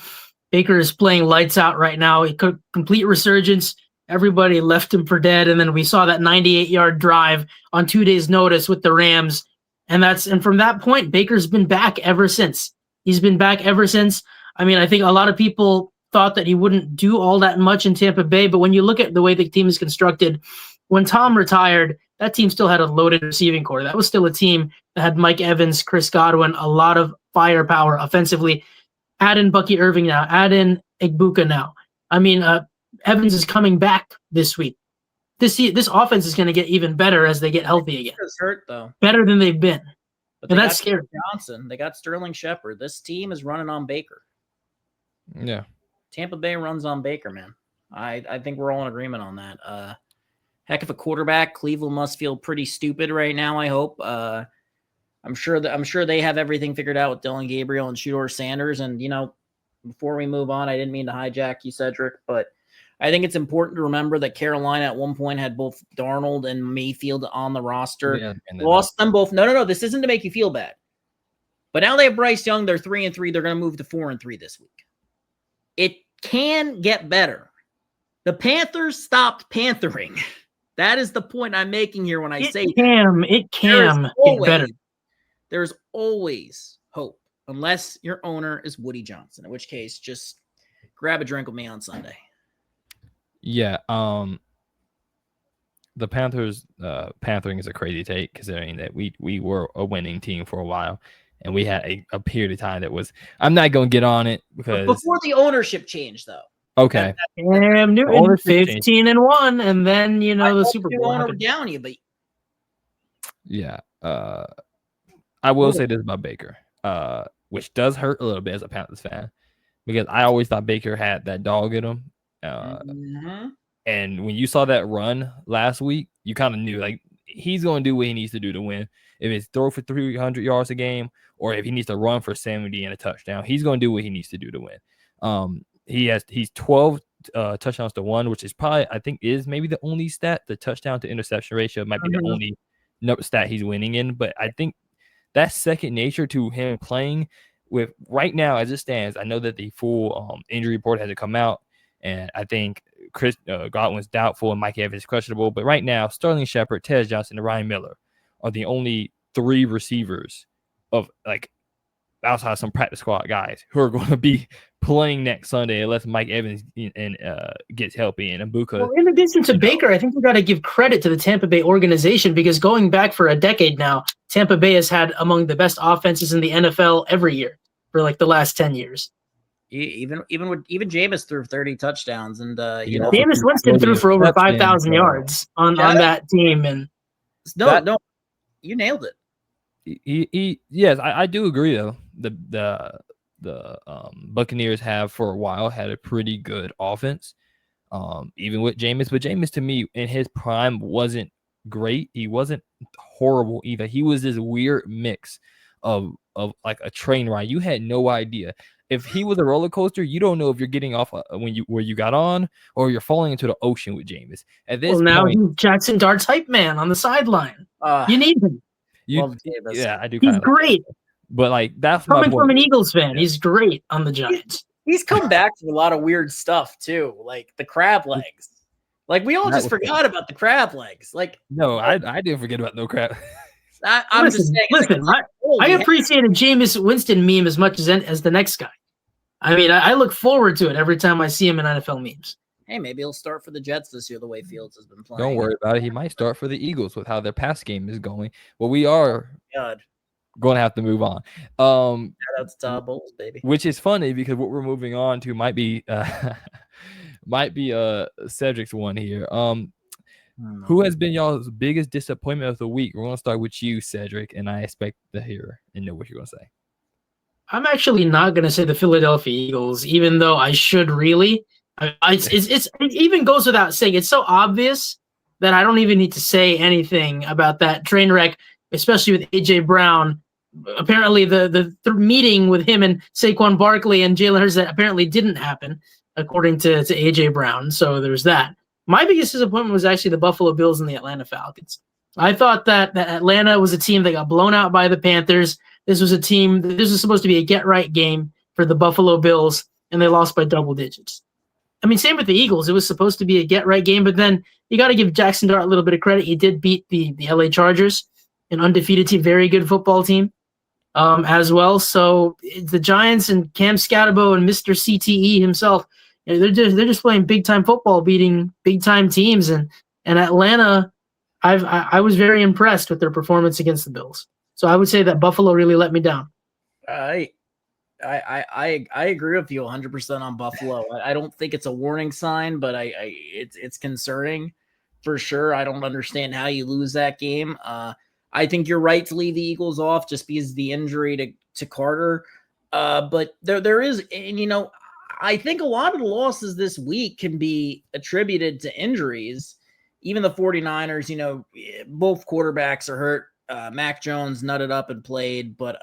Baker is playing lights out right now. He could complete resurgence. Everybody left him for dead, and then we saw that 98-yard drive on 2 days' notice with the Rams, and from that point, Baker's been back ever since. He's been back ever since. I mean, I think a lot of people thought that he wouldn't do all that much in Tampa Bay, but when you look at the way the team is constructed, when Tom retired, that team still had a loaded receiving core. That was still a team that had Mike Evans, Chris Godwin, a lot of firepower offensively. Add in Bucky Irving now. Add in Igbuka now. I mean, Evans is coming back this week. This offense is going to get even better as they get healthy again. It's hurt though. Better than they've been. But and that's scary. Johnson. They got Sterling Shepard. This team is running on Baker. Yeah. Tampa Bay runs on Baker, man. I think we're all in agreement on that. Heck of a quarterback. Cleveland must feel pretty stupid right now, I hope. I'm sure they have everything figured out with Dylan Gabriel and Shedeur Sanders. And, before we move on, I didn't mean to hijack you, Cedric, but I think it's important to remember that Carolina at one point had both Darnold and Mayfield on the roster. Yeah, lost them both. No. This isn't to make you feel bad. But now they have Bryce Young. They're 3-3. They're going to move to 4-3 this week. It can get better. The Panthers stopped panthering. That is the point I'm making here when I say it can get better. There's always hope, unless your owner is Woody Johnson, in which case just grab a drink with me on Sunday. Yeah, the Panthers panthering is a crazy take considering that we were a winning team for a while and we had a period of time that was I'm not going to get on it because before the ownership changed though. Okay. Cam Newton 15-1 and then the Super Bowl owner down you, but yeah, I will say this about Baker, which does hurt a little bit as a Panthers fan because I always thought Baker had that dog in him. And when you saw that run last week, you kind of knew like he's going to do what he needs to do to win. If it's throw for 300 yards a game or if he needs to run for 70 and a touchdown, he's going to do what he needs to do to win. He's 12 touchdowns to 1, which is probably I think is maybe the only stat. The touchdown to interception ratio might be the only stat he's winning in, but I think that's second nature to him playing with right now as it stands. I know that the full injury report hasn't come out, and I think Chris Godwin's doubtful and Mike Evans is questionable. But right now, Sterling Shepard, Tez Johnson, and Ryan Miller are the only 3 receivers of like outside some practice squad guys who are going to be playing next Sunday unless Mike Evans gets healthy and Igbuka. Well, in addition to Baker, I think we got to give credit to the Tampa Bay organization because going back for a decade now, Tampa Bay has had among the best offenses in the NFL every year for like the last 10 years. Even Jameis threw 30 touchdowns and Jameis Winston threw for over 5,000 yards on that team and no, you nailed it. Yes, I do agree though. The Buccaneers have for a while had a pretty good offense, even with Jameis. But Jameis to me in his prime wasn't great. He wasn't horrible either. He was this weird mix of like a train ride. You had no idea. If he was a roller coaster, you don't know if you're getting off where you got on or you're falling into the ocean with Jameis. At this now point, he's Jackson Dart's hype man on the sideline. You need him. Yeah, I do. He's great. But like that's coming from an Eagles fan, he's great on the Giants. He's come back to a lot of weird stuff too, like the crab legs. Like we all just forgot about the crab legs. Like no, I didn't forget about no crab. I'm just saying. Listen, I appreciated Jameis Winston meme as much as the next guy. I mean, I look forward to it every time I see him in NFL memes. Hey, maybe he'll start for the Jets this year the way Fields has been playing. Don't worry about it. He might start for the Eagles with how their pass game is going. Well, we are going to have to move on. Shout out to Todd Bowles, baby. Which is funny because what we're moving on to might be Cedric's one here. Who has been y'all's biggest disappointment of the week? We're going to start with you, Cedric, and I expect to hear and know what you're going to say. I'm actually not going to say the Philadelphia Eagles, even though I should really. It even goes without saying. It's so obvious that I don't even need to say anything about that train wreck, especially with A.J. Brown. Apparently, the meeting with him and Saquon Barkley and Jalen Hurts that apparently didn't happen, according to A.J. Brown. So there's that. My biggest disappointment was actually the Buffalo Bills and the Atlanta Falcons. I thought that Atlanta was a team that got blown out by the Panthers. this was supposed to be a get-right game for the Buffalo Bills, and they lost by double digits. I mean, same with the Eagles. It was supposed to be a get-right game, but then you got to give Jackson Dart a little bit of credit. He did beat the LA Chargers, an undefeated team, very good football team as well. So the Giants and Cam Scatterbo and Mr. CTE himself, they're just playing big-time football, beating big-time teams. And Atlanta, I was very impressed with their performance against the Bills. So I would say that Buffalo really let me down. I agree with you 100% on Buffalo. I don't think it's a warning sign, but it's concerning for sure. I don't understand how you lose that game. I think you're right to leave the Eagles off just because of the injury to Carter. But there is, and I think a lot of the losses this week can be attributed to injuries. Even the 49ers, both quarterbacks are hurt. Mac Jones nutted up and played, but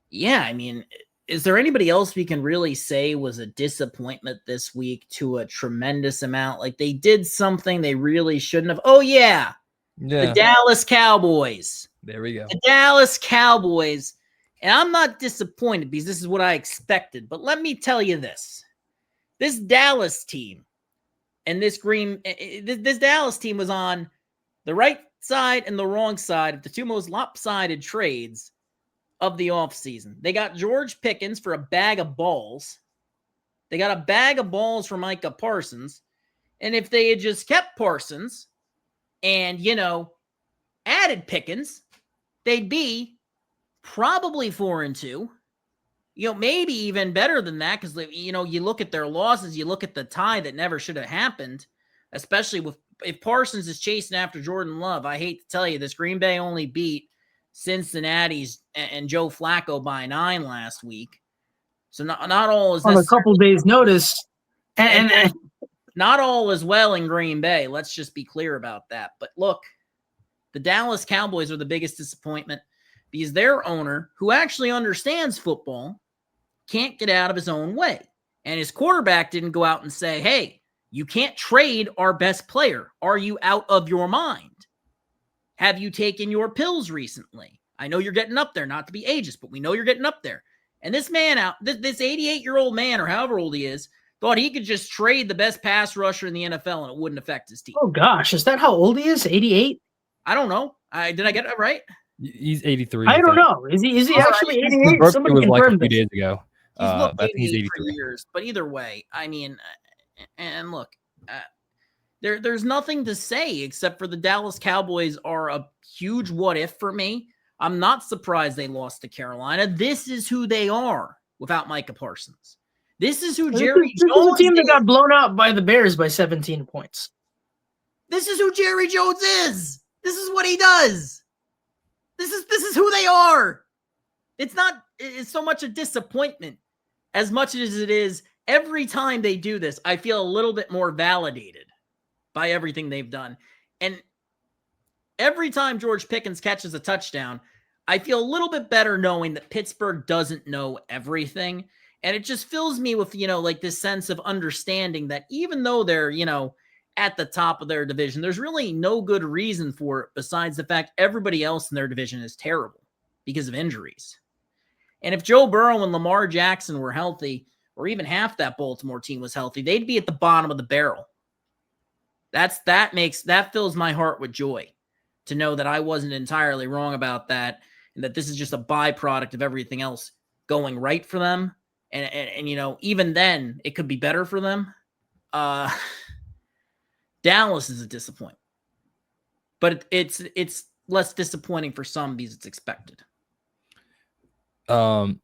yeah, I mean, is there anybody else we can really say was a disappointment this week to a tremendous amount? Like they did something they really shouldn't have. Oh yeah. The Dallas Cowboys. There we go. The Dallas Cowboys. And I'm not disappointed because this is what I expected. But let me tell you this. This Dallas team and this Dallas team was on the right side and the wrong side of the two most lopsided trades of the offseason. They got George Pickens for a bag of balls. They got a bag of balls for Micah Parsons. And if they had just kept Parsons and, added Pickens, they'd be probably 4-2. Maybe even better than that because, you look at their losses, you look at the tie that never should have happened, especially if Parsons is chasing after Jordan Love. I hate to tell you this, Green Bay only beat Cincinnati's and Joe Flacco by 9 last week. So not all is on a couple days notice. And not all is well in Green Bay. Let's just be clear about that. But look, the Dallas Cowboys are the biggest disappointment because their owner, who actually understands football, can't get out of his own way. And his quarterback didn't go out and say, hey, you can't trade our best player. Are you out of your mind? Have you taken your pills recently? I know you're getting up there, not to be ageist, but we know you're getting up there. And this man this 88-year-old man, or however old he is, thought he could just trade the best pass rusher in the NFL and it wouldn't affect his team. Oh, gosh. Is that how old he is? 88? I don't know. Did I get it right? He's 83. I don't know. Is he actually 88? Somebody was like a few days ago. He's looked 88 for years. But either way, I mean, and look, there's nothing to say except for the Dallas Cowboys are a huge what if for me. I'm not surprised they lost to Carolina. This is who they are without Micah Parsons. This is who Jerry Jones is. This is a team that got blown out by the Bears by 17 points. This is who Jerry Jones is. This is what he does. This is who they are. It's so much a disappointment as much as it is every time they do this. I feel a little bit more validated by everything they've done. And every time George Pickens catches a touchdown, I feel a little bit better knowing that Pittsburgh doesn't know everything. And it just fills me with, like this sense of understanding that even though they're, at the top of their division, there's really no good reason for it besides the fact everybody else in their division is terrible because of injuries. And if Joe Burrow and Lamar Jackson were healthy, or even half that Baltimore team was healthy, they'd be at the bottom of the barrel. That fills my heart with joy to know that I wasn't entirely wrong about that, and that this is just a byproduct of everything else going right for them. And even then it could be better for them. Dallas is a disappointment, but it's less disappointing for some because it's expected. I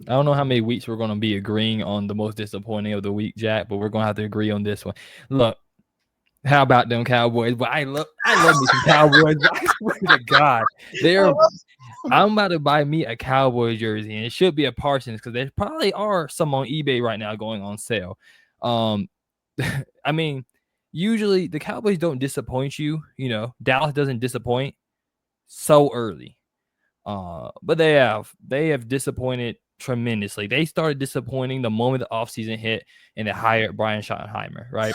don't know how many weeks we're going to be agreeing on the most disappointing of the week, Jack, but we're going to have to agree on this one. Look, how about them Cowboys? But I love me some Cowboys. I swear to God, I'm about to buy me a Cowboy jersey, and it should be a Parsons because there probably are some on eBay right now going on sale. I mean, usually the Cowboys don't disappoint you. Dallas doesn't disappoint so early. But they have disappointed tremendously. They started disappointing the moment the offseason hit and they hired Brian Schottenheimer, right?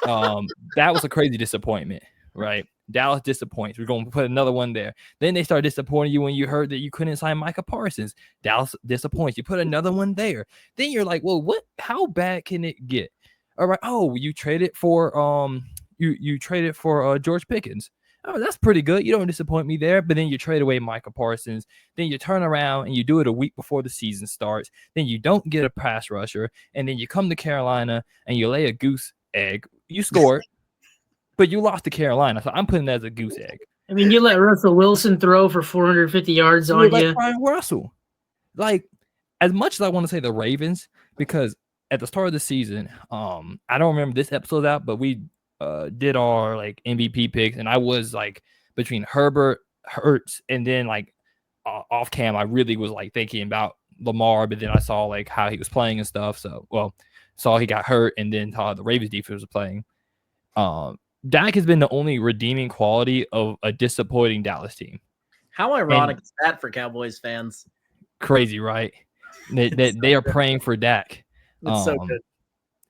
That was a crazy disappointment, right? Dallas disappoints. We're going to put another one there. Then they start disappointing you when you heard that you couldn't sign Micah Parsons. Dallas disappoints. You put another one there. Then you're like, well, what? How bad can it get? All right. Oh, you traded for you traded for George Pickens. Oh, that's pretty good. You don't disappoint me there. But then you trade away Micah Parsons. Then you turn around and you do it a week before the season starts. Then you don't get a pass rusher. And then you come to Carolina and you lay a goose egg. You scored, but you lost to Carolina. So I'm putting that as a goose egg. I mean, you let Russell Wilson throw for 450 yards on you. Brian Russell. Like, as much as I want to say the Ravens, because at the start of the season, I don't remember this episode out, but we did our like MVP picks, and I was like between Herbert, Hurts, and then like off cam, I really was like thinking about Lamar, but then I saw like how he was playing and stuff. So, saw he got hurt, and then how the Ravens defense was playing. Dak has been the only redeeming quality of a disappointing Dallas team. How ironic is that for Cowboys fans? Crazy, right? They are praying for Dak. It's so good.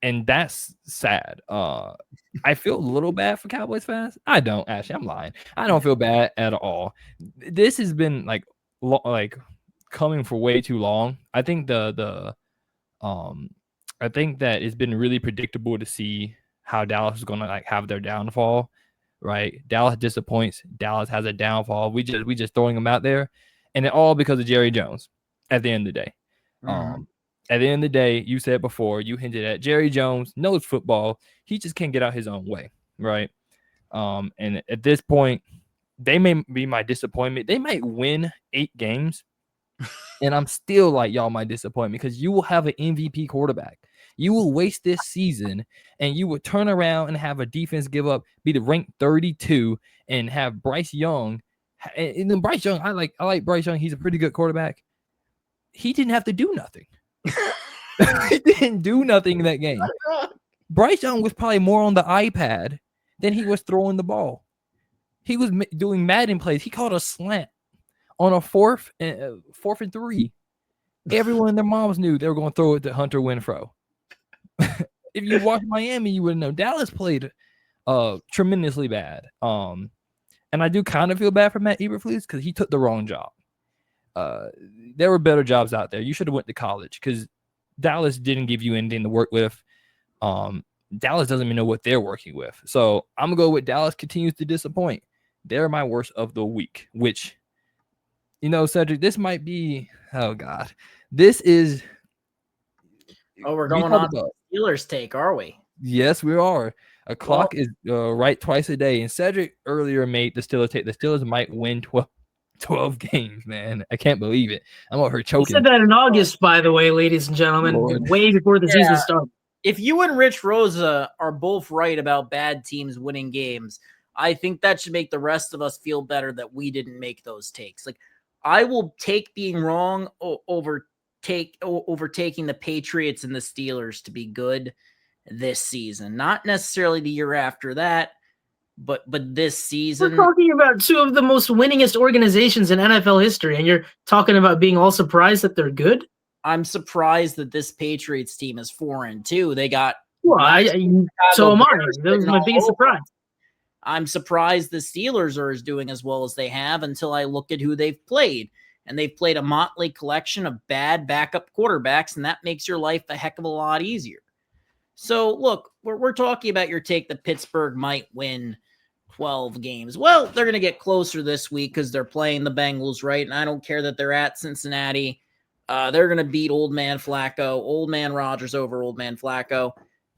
And that's sad. I feel a little bad for Cowboys fans. I don't, actually. I'm lying. I don't feel bad at all. This has been like coming for way too long. I think I think that it's been really predictable to see how Dallas is going to like have their downfall, right? Dallas disappoints. Dallas has a downfall. We just throwing them out there, and it all because of Jerry Jones. At the end of the day, at the end of the day, you said before, you hinted at Jerry Jones knows football. He just can't get out his own way, right? And at this point, they may be my disappointment. They might win 8 games, and I'm still like, y'all might disappoint me because you will have an MVP quarterback. You will waste this season, and you will turn around and have a defense be the ranked 32, and have Bryce Young. And then Bryce Young, I like Bryce Young. He's a pretty good quarterback. He didn't have to do nothing. He didn't do nothing in that game. Bryce Young was probably more on the iPad than he was throwing the ball. He was doing Madden plays. He called a slant on a 4th and 3. Everyone and their moms knew they were going to throw it to Hunter Renfrow. If you watched Miami, you would know Dallas played tremendously bad. And I do kind of feel bad for Matt Eberflus because he took the wrong job. There were better jobs out there. You should have went to college because Dallas didn't give you anything to work with. Dallas doesn't even know what they're working with. So I'm going to go with Dallas continues to disappoint. They're my worst of the week, which, Cedric, this might be, oh God, this is. Oh, we're going on the Steelers take, are we? Yes, we are. A clock is right twice a day. And Cedric earlier made the Steelers take. The Steelers might win 12 games, man. I can't believe it. I'm over here choking. He said that in August, by the way, ladies and gentlemen, way before the season started. If you and Rich Rosa are both right about bad teams winning games, I think that should make the rest of us feel better that we didn't make those takes. Like, I will take being wrong overtaking the Patriots and the Steelers to be good this season. Not necessarily the year after that, but this season. We're talking about 2 of the most winningest organizations in NFL history, and you're talking about being all surprised that they're good? I'm surprised that this Patriots team is 4-2. They got so am I. That was my biggest surprise. I'm surprised the Steelers are doing as well as they have until I look at who they've played. And they've played a motley collection of bad backup quarterbacks, and that makes your life a heck of a lot easier. So, look, we're talking about your take that Pittsburgh might win 12 games. Well, they're going to get closer this week because they're playing the Bengals, right? And I don't care that they're at Cincinnati. They're going to beat old man Flacco, old man Rodgers over old man Flacco.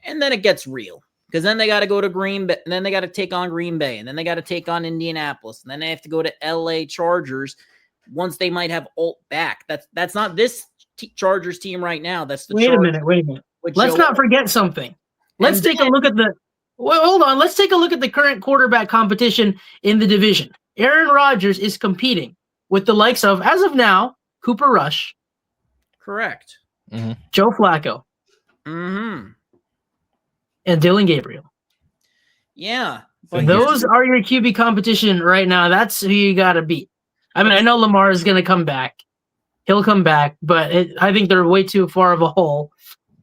And then it gets real because then they got to go to Green Bay, and then they got to take on Green Bay, and then they got to take on Indianapolis, and then they have to go to LA Chargers once they might have Alt back. That's not this Chargers team right now. That's the Wait a minute. Let's not forget something. Let's take a look at hold on. Let's take a look at the current quarterback competition in the division. Aaron Rodgers is competing with the likes of, as of now, Cooper Rush. Correct. Mm-hmm. Joe Flacco. Mm-hmm. And Dylan Gabriel. Yeah. Those are your QB competition right now. That's who you got to beat. I mean, I know Lamar is going to come back. He'll come back, but I think they're way too far of a hole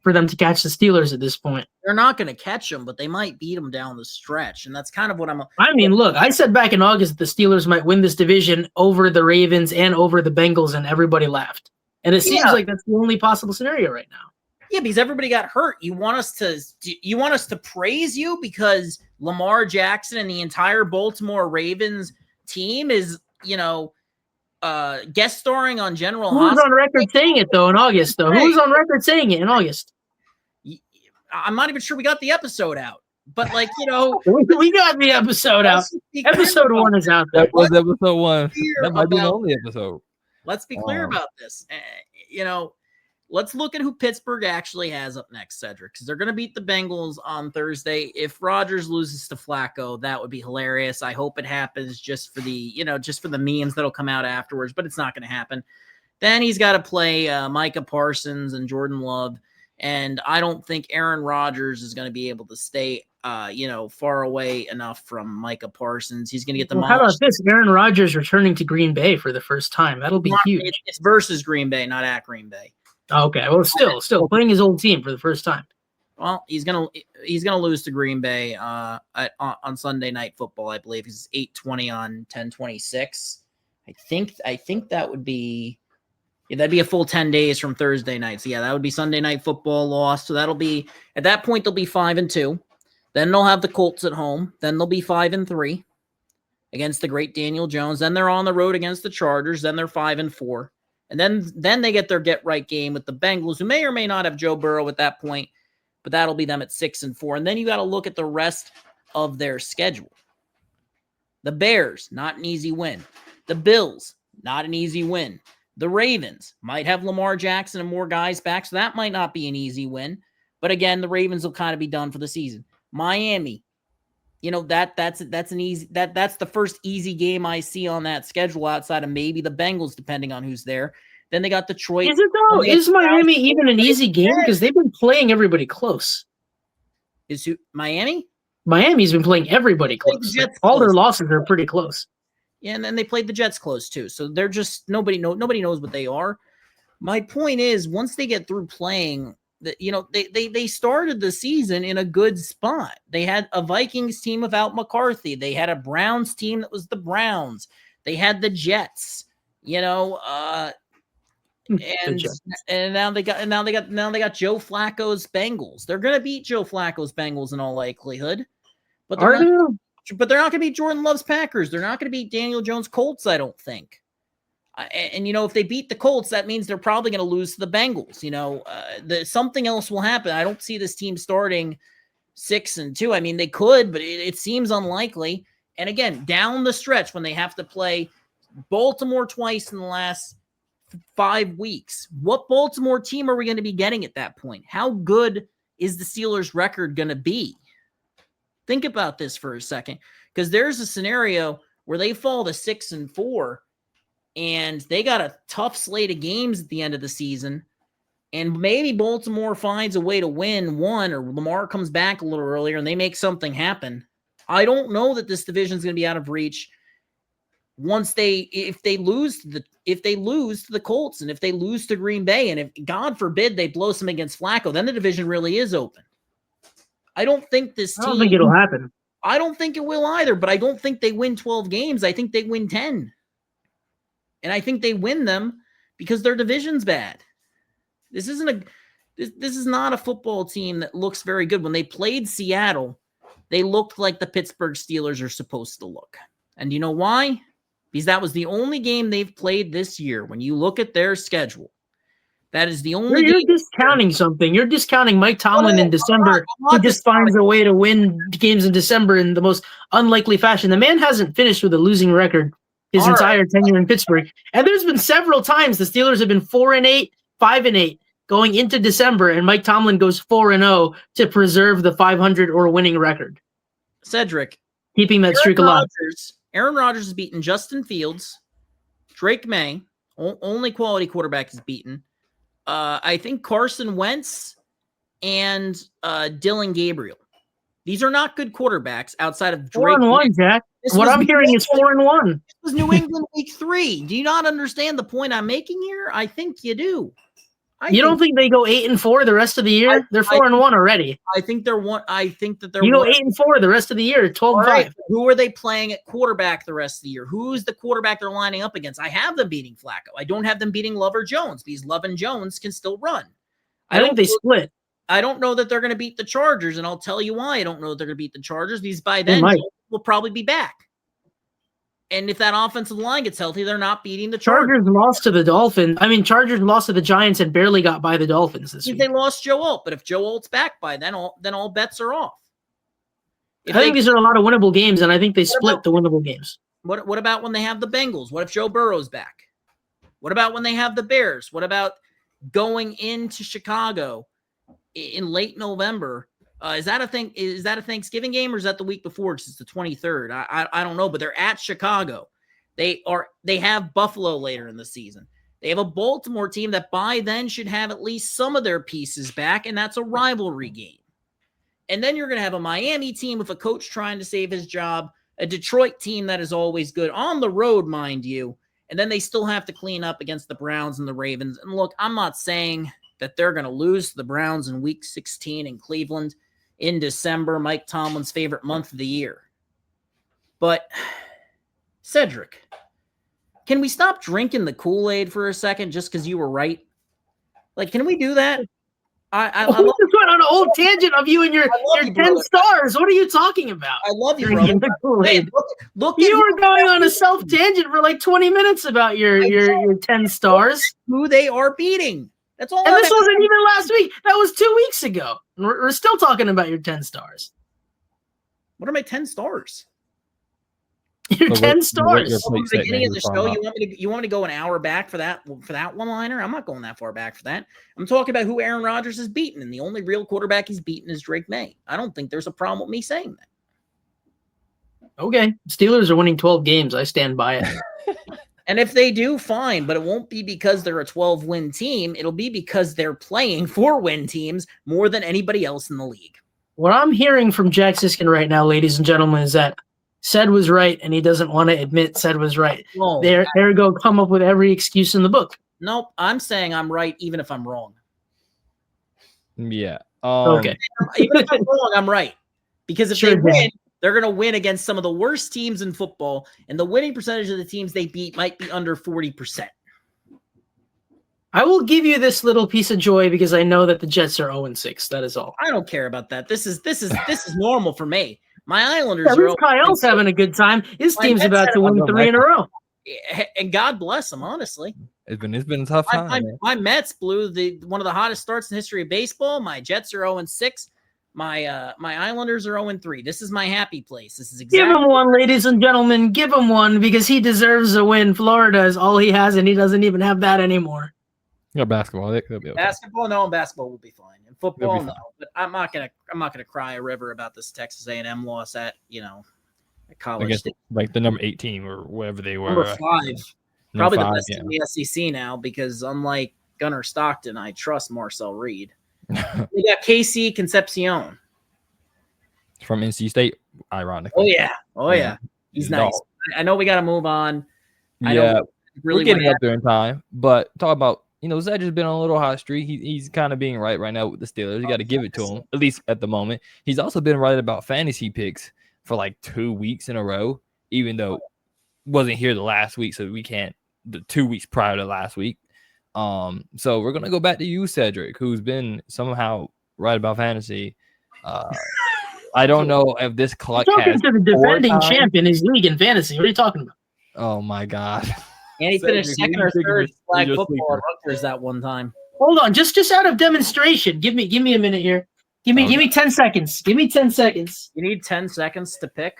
for them to catch the Steelers at this point. They're not going to catch them, but they might beat them down the stretch, and that's kind of what I'm. I mean, look, I said back in August the Steelers might win this division over the Ravens and over the Bengals, and everybody laughed. And it seems like that's the only possible scenario right now. Yeah, because everybody got hurt. You want us to praise you because Lamar Jackson and the entire Baltimore Ravens team is, guest starring on General Who's Hospital. On record saying it though in August though? Who's on record saying it in August? I'm not even sure we got the episode out, but we got the episode out. Episode 1 is out there. That was episode 1. That might be the only episode. Let's be clear about this. Let's look at who Pittsburgh actually has up next, Cedric, because they're going to beat the Bengals on Thursday. If Rodgers loses to Flacco, that would be hilarious. I hope it happens just for the memes that'll come out afterwards, but it's not going to happen. Then he's got to play Micah Parsons and Jordan Love, and I don't think Aaron Rodgers is going to be able to stay, far away enough from Micah Parsons. He's going to get the How about this? Aaron Rodgers returning to Green Bay for the first time. That'll be huge. It's versus Green Bay, not at Green Bay. Okay, well, still playing his old team for the first time. Well, he's gonna lose to Green Bay on Sunday Night Football. I believe it's 8:20 on 10:26. I think that would be that'd be a full 10 days from Thursday night. So that would be Sunday Night Football loss. So that'll be at that point they'll be 5-2. Then they'll have the Colts at home. Then they'll be 5-3 against the great Daniel Jones. Then they're on the road against the Chargers. Then they're 5-4. And then they get their get-right game with the Bengals, who may or may not have Joe Burrow at that point, but that'll be them at 6-4. And then you got to look at the rest of their schedule. The Bears, not an easy win. The Bills, not an easy win. The Ravens might have Lamar Jackson and more guys back, so that might not be an easy win. But again, the Ravens will kind of be done for the season. Miami, that's the first easy game I see on that schedule outside of maybe the Bengals, depending on who's there. Then they got Detroit. Is it though? Is Miami even an easy game? Because they've been playing everybody close. Is Miami? Miami's been playing everybody close. All their losses are pretty close. Yeah, and then they played the Jets close too. So they're just nobody knows what they are. My point is, once they get through playing, they started the season in a good spot. They had a Vikings team without McCarthy. They had a Browns team that was the Browns. They had the Jets. And now they got Joe Flacco's Bengals. They're gonna beat Joe Flacco's Bengals in all likelihood, but they're not gonna beat Jordan Love's Packers. They're not gonna beat Daniel Jones' Colts. I don't think. And if they beat the Colts, that means they're probably going to lose to the Bengals. Something else will happen. I don't see this team starting 6-2. I mean, they could, but it seems unlikely. And again, down the stretch when they have to play Baltimore twice in the last 5 weeks, what Baltimore team are we going to be getting at that point? How good is the Steelers' record going to be? Think about this for a second, because there's a scenario where they fall to 6-4. And they got a tough slate of games at the end of the season. And maybe Baltimore finds a way to win one, or Lamar comes back a little earlier and they make something happen. I don't know that this division is going to be out of reach if they lose to the Colts, and if they lose to Green Bay, and if God forbid they blow some against Flacco, then the division really is open. I don't think it'll happen. I don't think it will either, but I don't think they win 12 games. I think they win 10. And I think they win them because their division's bad. This is not a football team that looks very good. When they played Seattle, they looked like the Pittsburgh Steelers are supposed to look. And you know why? Because that was the only game they've played this year. When you look at their schedule, that is the only You're discounting something. You're discounting Mike Tomlin in December, who just finds a way to win games in December in the most unlikely fashion. The man hasn't finished with a losing record his entire tenure in Pittsburgh. And there's been several times the Steelers have been 4-8, 5-8 going into December, and Mike Tomlin goes 4-0 to preserve the 500 or winning record. Cedric, keeping that streak alive. Aaron Rodgers has beaten Justin Fields, Drake May, only quality quarterback is beaten. I think Carson Wentz and Dylan Gabriel. These are not good quarterbacks outside of Drake. 4-1, Jack. What I'm hearing is 4-1. This was New England week 3. Do you not understand the point I'm making here? I think you do. You don't think they go 8-4 the rest of the year? They're 4-1 already. I think they're one. I think that they're. You go 8-4 the rest of the year, 12-5. Right. Who are they playing at quarterback the rest of the year? Who's the quarterback they're lining up against? I have them beating Flacco. I don't have them beating Love or Jones because Love and Jones can still run. I think they split. I don't know that they're going to beat the Chargers, and I'll tell you why I don't know that they're going to beat the Chargers because by then will probably be back. And if that offensive line gets healthy, they're not beating the Chargers. Chargers lost to the Dolphins. I mean, Chargers lost to the Giants and barely got by the Dolphins this week. They lost Joe Alt, but if Joe Alt's back by then, all bets are off. I think these are a lot of winnable games, and I think they split the winnable games. What about when they have the Bengals? What if Joe Burrow's back? What about when they have the Bears? What about going into Chicago in late November? Is that a thing? Is that a Thanksgiving game or is that the week before? Because it's the 23rd. I don't know, but they're at Chicago. They have Buffalo later in the season. They have a Baltimore team that by then should have at least some of their pieces back, and that's a rivalry game. And then you're going to have a Miami team with a coach trying to save his job, a Detroit team that is always good on the road, mind you, and then they still have to clean up against the Browns and the Ravens. And look, I'm not saying that they're going to lose to the Browns in Week 16 in Cleveland. In December, Mike Tomlin's favorite month of the year. But, Cedric, can we stop drinking the Kool-Aid for a second just because you were right? Like, can we do that? I just went on an old tangent of you and your 10 stars. What are you talking about? I love you, bro. Hey, look you were going on a self-tangent for like 20 minutes about your 10 stars. Who they are beating. That's all. And this wasn't even last week. That was 2 weeks ago. We're still talking about your 10 stars. What are my 10 stars? Your 10 stars. At the beginning of the show, you want me to go an hour back for that one-liner? I'm not going that far back for that. I'm talking about who Aaron Rodgers has beaten, and the only real quarterback he's beaten is Drake May. I don't think there's a problem with me saying that. Okay. Steelers are winning 12 games. I stand by it. And if they do, fine, but it won't be because they're a 12-win team. It'll be because they're playing 4-win teams more than anybody else in the league. What I'm hearing from Jack Ziskin right now, ladies and gentlemen, is that Ced was right, and he doesn't want to admit Ced was right. No, there go come up with every excuse in the book. Nope, I'm saying I'm right even if I'm wrong. Yeah. Okay. Even if I'm wrong, I'm right. Because if they win, they're going to win against some of the worst teams in football, and the winning percentage of the teams they beat might be under 40%. I will give you this little piece of joy because I know that the Jets are 0-6. That is all. I don't care about that. This is normal for me. My Islanders are. Kyle's having a good time. His team's about to win 3 in a row. And God bless him, honestly. It's been a tough time. My Mets blew one of the hottest starts in the history of baseball. My Jets are 0-6. My Islanders are 0-3. This is my happy place. This is exactly. Give him one, ladies and gentlemen. Give him one because he deserves a win. Florida is all he has, and he doesn't even have that anymore. Yeah, basketball. They'll be okay. Basketball, no, and basketball will be fine. And football, no. But I'm not gonna cry a river about this Texas A&M loss at at college. Like the number 8 team or whatever they were. Number 5, probably the best in the SEC now because unlike Gunnar Stockton, I trust Marcel Reed. We got KC Concepcion from NC State, ironically. Oh yeah. He's nice. I know we got to move on. We're getting up there in time, but talk about Zed has been on a little hot streak. He's kind of being right now with the Steelers. You got to give it to him, at least at the moment. He's also been right about fantasy picks for like 2 weeks in a row, even though wasn't here the last week, so we can't the 2 weeks prior to last week. So we're gonna go back to you, Cedric, who's been somehow right about fantasy. I don't know if this clock has to the defending champ in his league in fantasy. What are you talking about? Oh my god! And he finished second or third flag football at Rutgers that one time. Hold on, just out of demonstration, give me a minute here. Give me 10 seconds. Give me 10 seconds. You need 10 seconds to pick.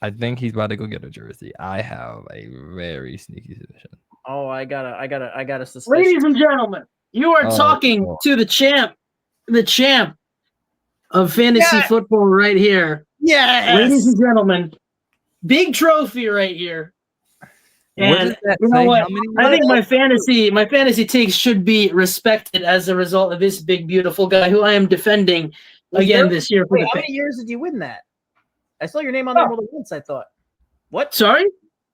I think he's about to go get a jersey. I have a very sneaky suspicion. Oh, I got a suspicion. Ladies and gentlemen, you are talking to the champ of fantasy football right here. Yes. Ladies and gentlemen, big trophy right here. And you know what? I think my fantasy takes should be respected as a result of this big, beautiful guy who I am defending again this year. Wait, how many years did you win that? I saw your name on there more than once, I thought. What? Sorry?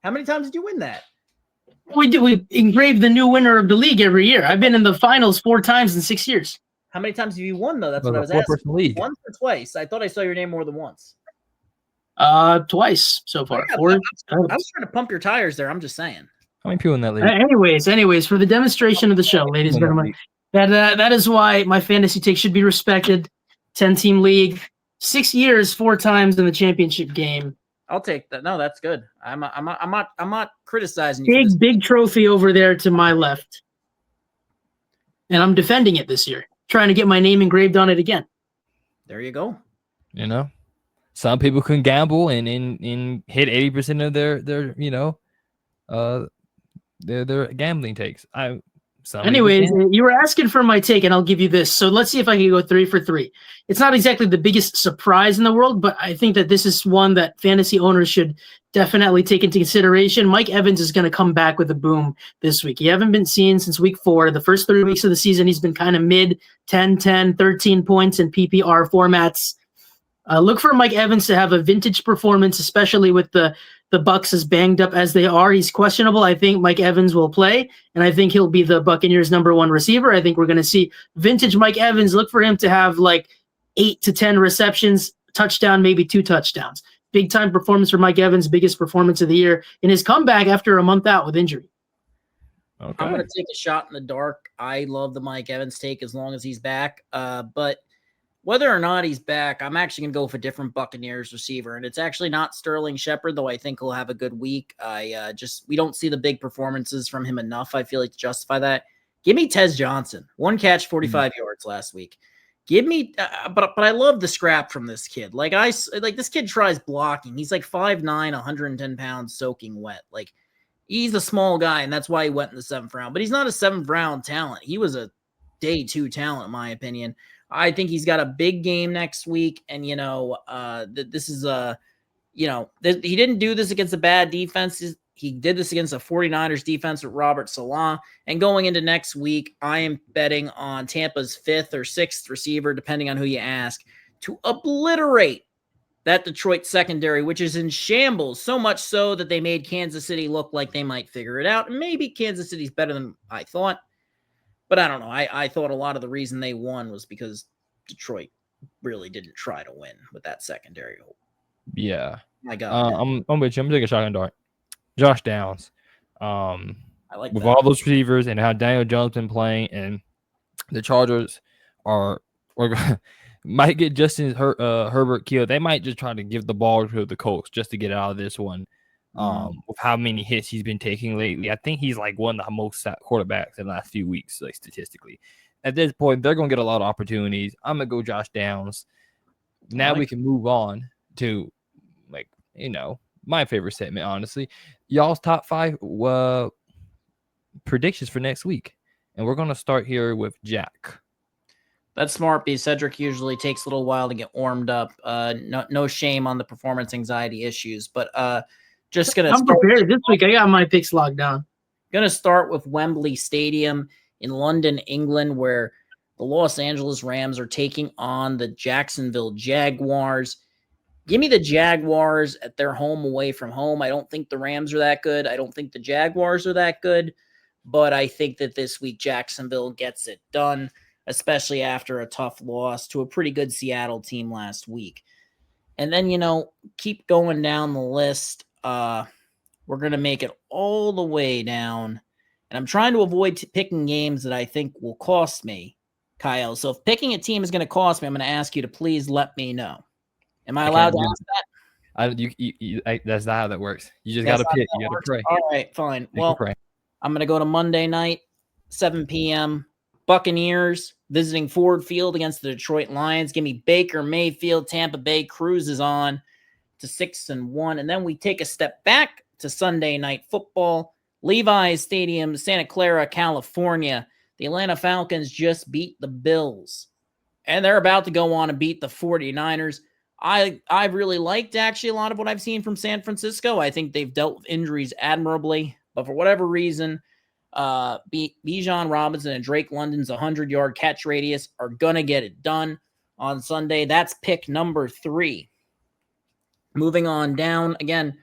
How many times did you win that? We do. We engrave the new winner of the league every year. I've been in the finals 4 times in 6 years. How many times have you won, though? That's what I was asking. League. Once or twice? I thought I saw your name more than once. Twice so far. I was trying to pump your tires there. I'm just saying. How many people in that league? Anyways, for the demonstration of the show, ladies and gentlemen, that is why my fantasy take should be respected. 10-team league, 6 years, 4 times in the championship game. I'll take that. No, that's good. I'm not criticizing you. Big trophy over there to my left, and I'm defending it this year, trying to get my name engraved on it again. There you go. You know, some people can gamble and hit 80% of their gambling takes. Anyways, you were asking for my take, and I'll give you this. So let's see if I can go 3 for 3. It's not exactly the biggest surprise in the world, but I think that this is one that fantasy owners should definitely take into consideration. Mike Evans is going to come back with a boom this week. He haven't been seen since week 4. The first 3 weeks of the season, he's been kind of mid 10, 13 points in PPR formats. Look for Mike Evans to have a vintage performance, especially with the Bucs as banged up as they are. He's questionable. I think Mike Evans will play, and I think he'll be the Buccaneers' #1 receiver. I think we're going to see vintage Mike Evans. Look for him to have like 8 to 10 receptions, touchdown, maybe 2 touchdowns. Big time performance for Mike Evans, biggest performance of the year in his comeback after a month out with injury. Okay. I'm going to take a shot in the dark. I love the Mike Evans take as long as he's back. But whether or not he's back, I'm actually going to go with a different Buccaneers receiver, and it's actually not Sterling Shepard, though I think he'll have a good week. We don't see the big performances from him enough, I feel like, to justify that. Give me Tez Johnson. 1 catch, 45 yards last week. Give me, but I love the scrap from this kid. This kid tries blocking. He's like 5'9", 110 pounds, soaking wet. Like, he's a small guy, and that's why he went in the 7th round. But he's not a 7th round talent. He was a day 2 talent, in my opinion. I think he's got a big game next week, and he didn't do this against a bad defense. He did this against a 49ers defense with Robert Salah. And going into next week, I am betting on Tampa's 5th or 6th receiver, depending on who you ask, to obliterate that Detroit secondary, which is in shambles, so much so that they made Kansas City look like they might figure it out. And maybe Kansas City's better than I thought. But I don't know. I thought a lot of the reason they won was because Detroit really didn't try to win with that secondary. Yeah. My God. I'm with you. I'm going to take a shot in the dark. Josh Downs. I like with that. all those receivers and how Daniel Jones been playing, and the Chargers might get Justin Herbert killed. They might just try to give the ball to the Colts just to get out of this one. With how many hits he's been taking lately. I think he's like one of the most quarterbacks in the last few weeks, like statistically. At this point, they're going to get a lot of opportunities. I'm going to go Josh Downs. Now we can move on to, my favorite segment, honestly. Y'all's top 5 predictions for next week. And we're going to start here with Jack. That's smart because Cedric usually takes a little while to get warmed up. No shame on the performance anxiety issues, but just going to I'm prepared this week. I got my picks locked down. Going to start with Wembley Stadium in London, England, where the Los Angeles Rams are taking on the Jacksonville Jaguars. Give me the Jaguars at their home away from home. I don't think the Rams are that good. I don't think the Jaguars are that good. But I think that this week Jacksonville gets it done, especially after a tough loss to a pretty good Seattle team last week. And then, keep going down the list. We're going to make it all the way down. And I'm trying to avoid picking games that I think will cost me, Kye'l. So if picking a team is going to cost me, I'm going to ask you to please let me know. Am I allowed to ask that? That's not how that works. You just got to pick. You got to pray. All right, fine. Well, I'm going to go to Monday night, 7 p.m. Buccaneers visiting Ford Field against the Detroit Lions. Give me Baker Mayfield. Tampa Bay cruises on to 6-1. And then we take a step back to Sunday Night Football. Levi's Stadium, Santa Clara, California. The Atlanta Falcons just beat the Bills. And they're about to go on and beat the 49ers. I really liked actually a lot of what I've seen from San Francisco. I think they've dealt with injuries admirably. But for whatever reason, Bijan Robinson and Drake London's 100-yard catch radius are going to get it done on Sunday. That's pick number 3. Moving on down. Again,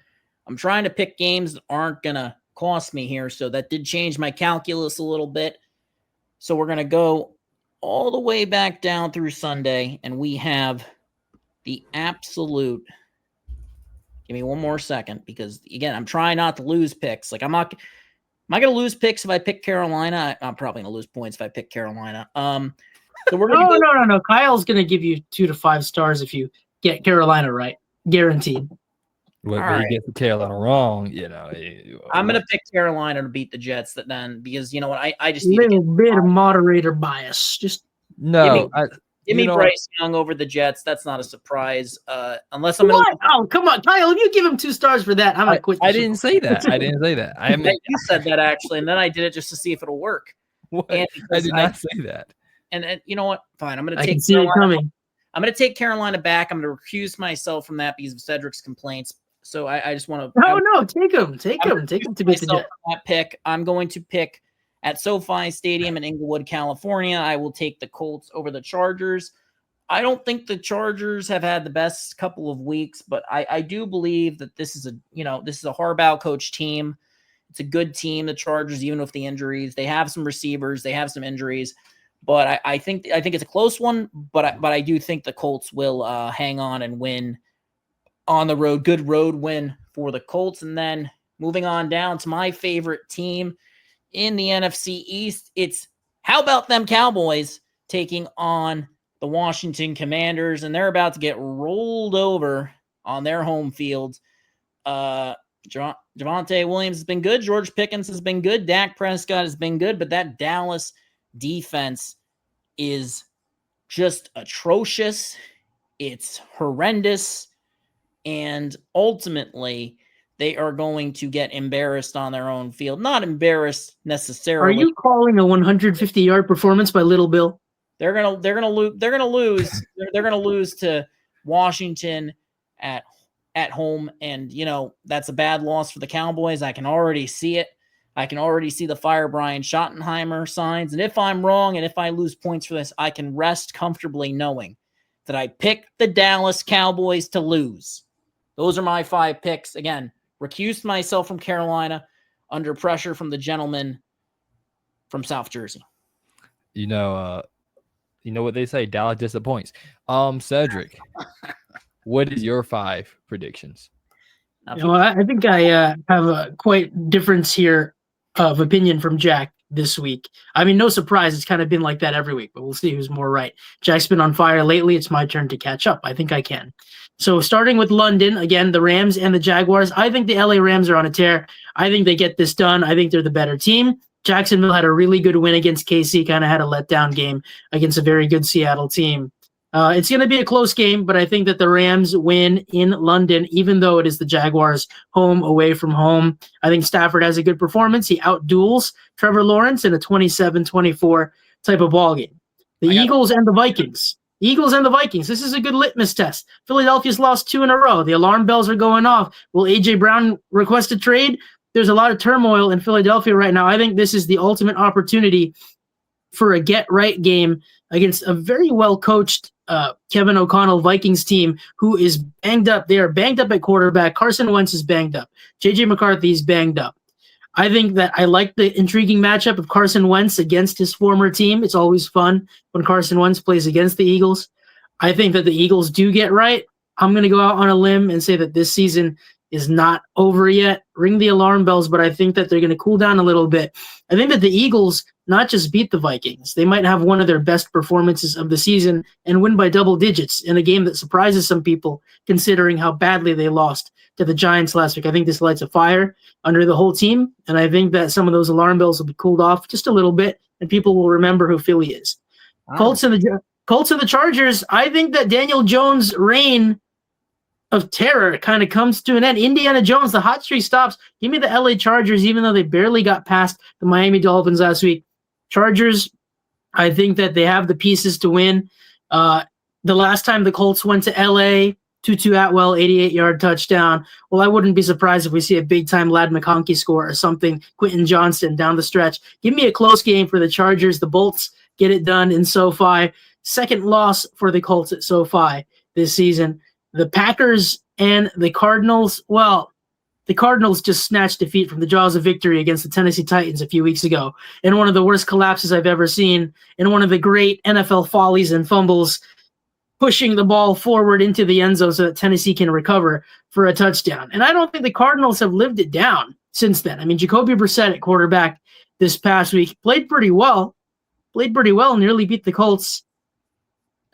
I'm trying to pick games that aren't going to cost me here. So that did change my calculus a little bit. So we're going to go all the way back down through Sunday, and we have the absolute. Give me one more second, because again, I'm trying not to lose picks. Like, am I going to lose picks if I pick Carolina? I'm probably going to lose points if I pick Carolina. So we're going No. Kyle's going to give you 2 to 5 stars if you get Carolina right, guaranteed. But he gets Carolina wrong, I'm going to pick Carolina to beat the Jets. Because you know what, I just need a little bit of moderator bias. Just give me Bryce Young over the Jets. That's not a surprise. Unless I'm what? Oh, come on, Kyle! If you give him 2 stars for that, I'm gonna quit. I didn't say that. You said that actually, and then I did it just to see if it'll work. What? I did not say that. And you know what? Fine. I'm going to take Carolina. I'm going to take Carolina back. I'm going to recuse myself from that because of Cedric's complaints. So I just want to. No, take him. Take him to beat the Jets. That pick. I'm going to pick at SoFi Stadium in Inglewood, California. I will take the Colts over the Chargers. I don't think the Chargers have had the best couple of weeks, but I do believe that this is a Harbaugh coach team. It's a good team, the Chargers, even with the injuries. They have some receivers, they have some injuries, but I think it's a close one. But I do think the Colts will hang on and win on the road. Good road win for the Colts. And then moving on down to my favorite team in the NFC East, it's how about them Cowboys taking on the Washington Commanders, and they're about to get rolled over on their home field. Javonte Williams has been good. George Pickens has been good. Dak Prescott has been good, but that Dallas defense is just atrocious. It's horrendous. And ultimately, they are going to get embarrassed on their own field. Not embarrassed necessarily. Are you calling a 150-yard performance by Little Bill? They're gonna lose. They're gonna lose to Washington at home, and that's a bad loss for the Cowboys. I can already see it. I can already see the fire Brian Schottenheimer signs. And if I'm wrong, and if I lose points for this, I can rest comfortably knowing that I picked the Dallas Cowboys to lose. Those are my 5 picks. Again, recused myself from Carolina under pressure from the gentleman from South Jersey. You know what they say, Dallas disappoints. Cedric, what is your 5 predictions? I think I have a quite difference here of opinion from Jack this week. I mean, no surprise. It's kind of been like that every week, but we'll see who's more right. Jack's been on fire lately. It's my turn to catch up. I think I can. So starting with London, again, the Rams and the Jaguars. I think the LA Rams are on a tear. I think they get this done. I think they're the better team. Jacksonville had a really good win against KC, kind of had a letdown game against a very good Seattle team. It's going to be a close game, but I think that the Rams win in London, even though it is the Jaguars home away from home. I think Stafford has a good performance. He outduels Trevor Lawrence in a 27-24 type of ball game. The Eagles and the Vikings. This is a good litmus test. Philadelphia's lost 2 in a row. The alarm bells are going off. Will A.J. Brown request a trade? There's a lot of turmoil in Philadelphia right now. I think this is the ultimate opportunity for a get-right game against a very well-coached Kevin O'Connell Vikings team who is banged up. They are banged up at quarterback. Carson Wentz is banged up. J.J. McCarthy is banged up. I think that I like the intriguing matchup of Carson Wentz against his former team. It's always fun when Carson Wentz plays against the Eagles. I think that the Eagles do get right. I'm going to go out on a limb and say that this season is not over yet. Ring the alarm bells, but I think that they're going to cool down a little bit. I think that the Eagles not just beat the Vikings, they might have one of their best performances of the season and win by double digits in a game that surprises some people considering how badly they lost to the Giants last week. I think this lights a fire under the whole team, and I think that some of those alarm bells will be cooled off just a little bit, and people will remember who Philly is. Wow. Colts and the Chargers, I think that Daniel Jones' reign of terror kind of comes to an end. Indiana Jones, the hot streak stops. Give me the LA Chargers, even though they barely got past the Miami Dolphins last week. Chargers, I think that they have the pieces to win. The last time the Colts went to LA, Tutu Atwell, 88-yard touchdown. Well, I wouldn't be surprised if we see a big-time Lad McConkey score or something, Quentin Johnston down the stretch. Give me a close game for the Chargers. The Bolts get it done in SoFi. Second loss for the Colts at SoFi this season. The Packers and the Cardinals, well, the Cardinals just snatched defeat from the jaws of victory against the Tennessee Titans a few weeks ago in one of the worst collapses I've ever seen, in one of the great NFL follies and fumbles, pushing the ball forward into the end zone so that Tennessee can recover for a touchdown. And I don't think the Cardinals have lived it down since then. I mean, Jacoby Brissett at quarterback this past week played pretty well, nearly beat the Colts.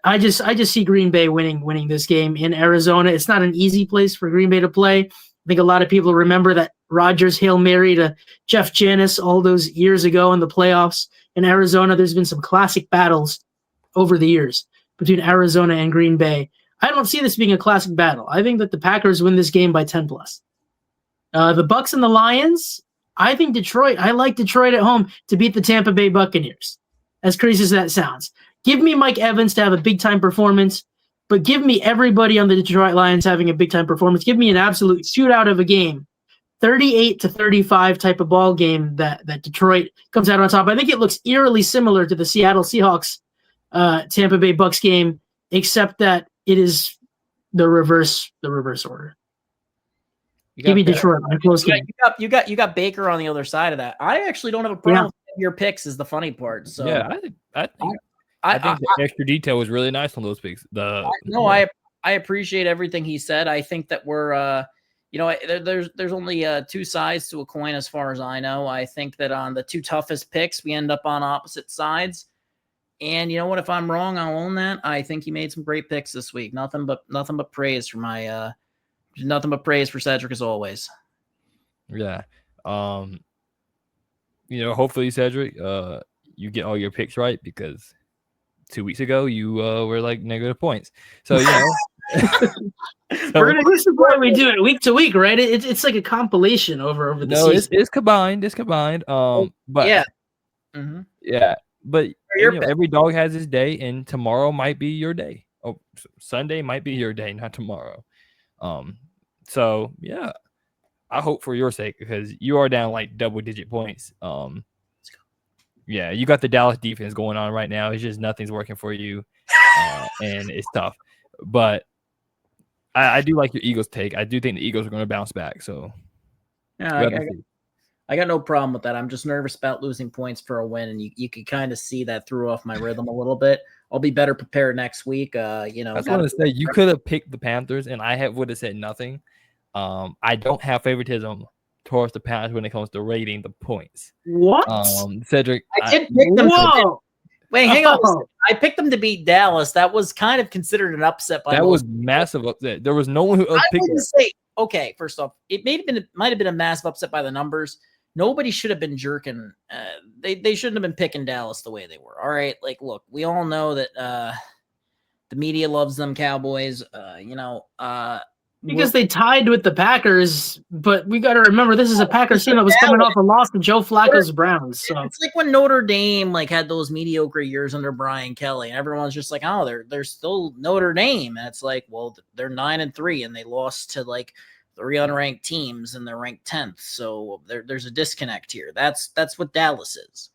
I just see Green Bay winning this game in Arizona. It's not an easy place for Green Bay to play. I think a lot of people remember that Rodgers Hail Mary to Jeff Janis all those years ago in the playoffs in Arizona. There's been some classic battles over the years between Arizona and Green Bay. I don't see this being a classic battle. I think that the Packers win this game by 10+. The Bucs and the Lions, I think Detroit. I like Detroit at home to beat the Tampa Bay Buccaneers. As crazy as that sounds. Give me Mike Evans to have a big-time performance, but give me everybody on the Detroit Lions having a big-time performance. Give me an absolute shootout of a game, 38-35 type of ball game that Detroit comes out on top. I think it looks eerily similar to the Seattle Seahawks Tampa Bay Bucs game, except that it is the reverse order. Give me Detroit on a close game. You got Baker on the other side of that. I actually don't have a problem with your picks. Is the funny part. So yeah, I think the extra detail was really nice on those picks. I appreciate everything he said. I think that we're there's only two sides to a coin as far as I know. I think that on the two toughest picks, we end up on opposite sides. And you know what? If I'm wrong, I'll own that. I think he made some great picks this week. Nothing but praise for my nothing but praise for Cedric as always. Yeah. Hopefully, Cedric, you get all your picks right, because 2 weeks ago you were like negative points. So this is why we do it week to week, right? It's like a compilation over the season. It's combined. But yeah. Mm-hmm. Yeah. But every dog has his day, and tomorrow might be your day. Oh, Sunday might be your day, not tomorrow. So yeah, I hope for your sake, because you are down like double-digit points. Yeah, you got the Dallas defense going on right now. It's just nothing's working for you, and it's tough. But I do like your Eagles take. I do think the Eagles are going to bounce back. So yeah, I got no problem with that. I'm just nervous about losing points for a win, and you can kind of see that threw off my rhythm a little bit. I'll be better prepared next week. I was going to say, you could have picked the Panthers, and I would have said nothing. I don't have favoritism towards the Panthers when it comes to rating the points. What? Cedric, I did pick them. Wait, hang on. I picked them to beat Dallas. That was kind of considered an upset. That was massive upset. There was no one who picked it. Okay, first off, it might have been a massive upset by the numbers. Nobody should have been jerking. They shouldn't have been picking Dallas the way they were. All right, like, look, we all know that the media loves them Cowboys. Because they tied with the Packers, but we got to remember this is a Packers team that was coming off a loss to Joe Flacco's Browns. So it's like when Notre Dame had those mediocre years under Brian Kelly, and everyone's just like, oh, they're still Notre Dame, and it's like, well, they're 9-3, and they lost to like 3 unranked teams, and they're ranked 10th. So there's a disconnect here. That's what Dallas is.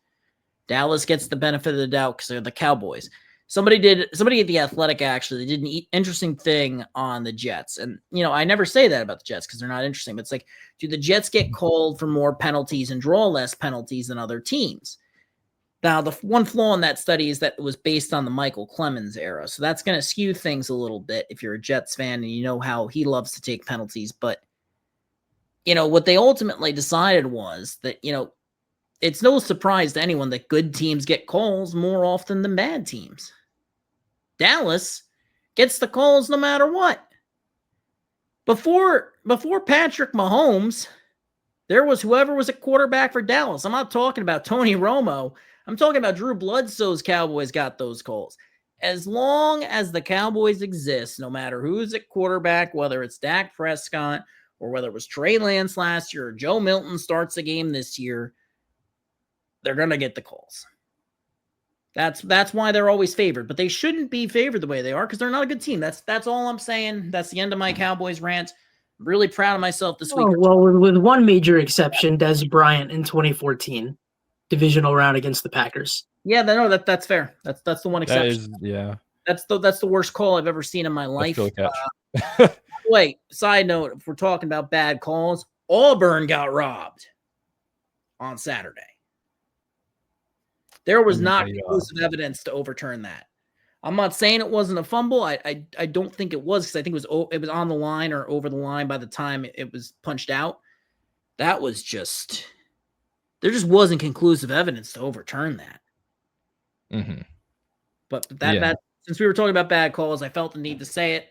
Dallas gets the benefit of the doubt because they're the Cowboys. Somebody at The Athletic actually did an interesting thing on the Jets. And, I never say that about the Jets because they're not interesting. But it's like, do the Jets get called for more penalties and draw less penalties than other teams? Now, the one flaw in that study is that it was based on the Michael Clemens era. So that's going to skew things a little bit if you're a Jets fan and you know how he loves to take penalties. But, what they ultimately decided was that, it's no surprise to anyone that good teams get calls more often than bad teams. Dallas gets the calls no matter what. Before Patrick Mahomes, there was whoever was a quarterback for Dallas. I'm not talking about Tony Romo. I'm talking about Drew Bledsoe's Cowboys got those calls. As long as the Cowboys exist, no matter who's at quarterback, whether it's Dak Prescott or whether it was Trey Lance last year or Joe Milton starts the game this year, they're going to get the calls. That's why they're always favored, but they shouldn't be favored the way they are because they're not a good team. That's all I'm saying. That's the end of my Cowboys rant. I'm really proud of myself this week. Well, with one major exception, Des Bryant in 2014, divisional round against the Packers. Yeah, that's fair. That's the one exception. That's the worst call I've ever seen in my life. Really wait, side note, if we're talking about bad calls, Auburn got robbed on Saturday. There was not conclusive evidence to overturn that. I'm not saying it wasn't a fumble. I don't think it was, because I think it was on the line or over the line by the time it was punched out. That was just, there just wasn't conclusive evidence to overturn that. Mm-hmm. But that since we were talking about bad calls, I felt the need to say it.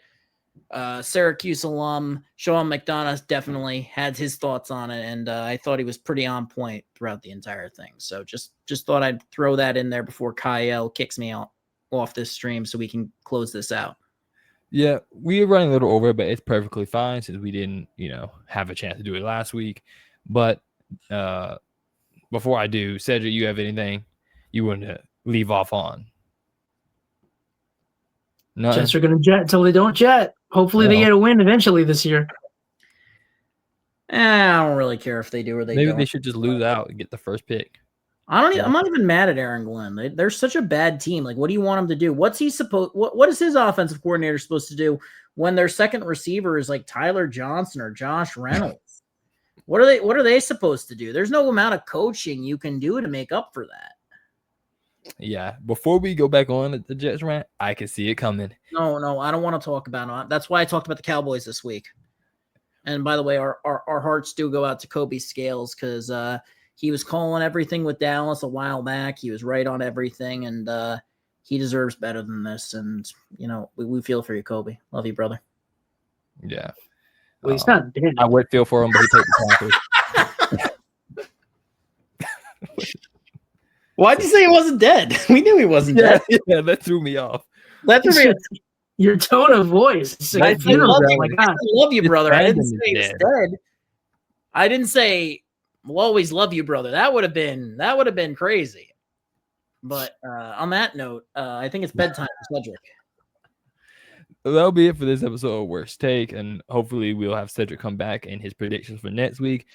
Syracuse alum Sean McDonough definitely had his thoughts on it, and I thought he was pretty on point throughout the entire thing. So just thought I'd throw that in there before Kye'l kicks me out off this stream so we can close this out. Yeah, we are running a little over, but it's perfectly fine since we didn't, have a chance to do it last week. But before I do, Cedric, you have anything you want to leave off on? No, Jets are going to jet until they don't jet. Hopefully they get a win eventually this year. I don't really care if they do or they don't. Maybe they should just lose out and get the first pick. I'm not even mad at Aaron Glenn. They're such a bad team. Like, what do you want him to do? What is his offensive coordinator supposed to do when their second receiver is like Tyler Johnson or Josh Reynolds? What are they supposed to do? There's no amount of coaching you can do to make up for that. Yeah. Before we go back on the Jets rant, I can see it coming. No, I don't want to talk about it. That's why I talked about the Cowboys this week. And by the way, our hearts do go out to Kobe Scales, because he was calling everything with Dallas a while back. He was right on everything, and he deserves better than this. And, we feel for you, Kobe. Love you, brother. Yeah. Well, he's not dead. I would feel for him, but he took the Panthers. Why'd you say he wasn't dead? We knew he wasn't dead. Yeah, that threw me off. That threw me off. Your tone of voice. I love you, brother. I didn't say he was dead. I didn't say we'll always love you, brother. That would have been crazy. But on that note, I think it's bedtime for Cedric. That'll be it for this episode of Worst Take, and hopefully we'll have Cedric come back and his predictions for next week.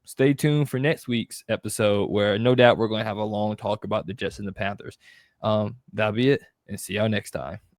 Stay tuned for next week's episode, where no doubt we're going to have a long talk about the Jets and the Panthers. That'll be it, and see y'all next time.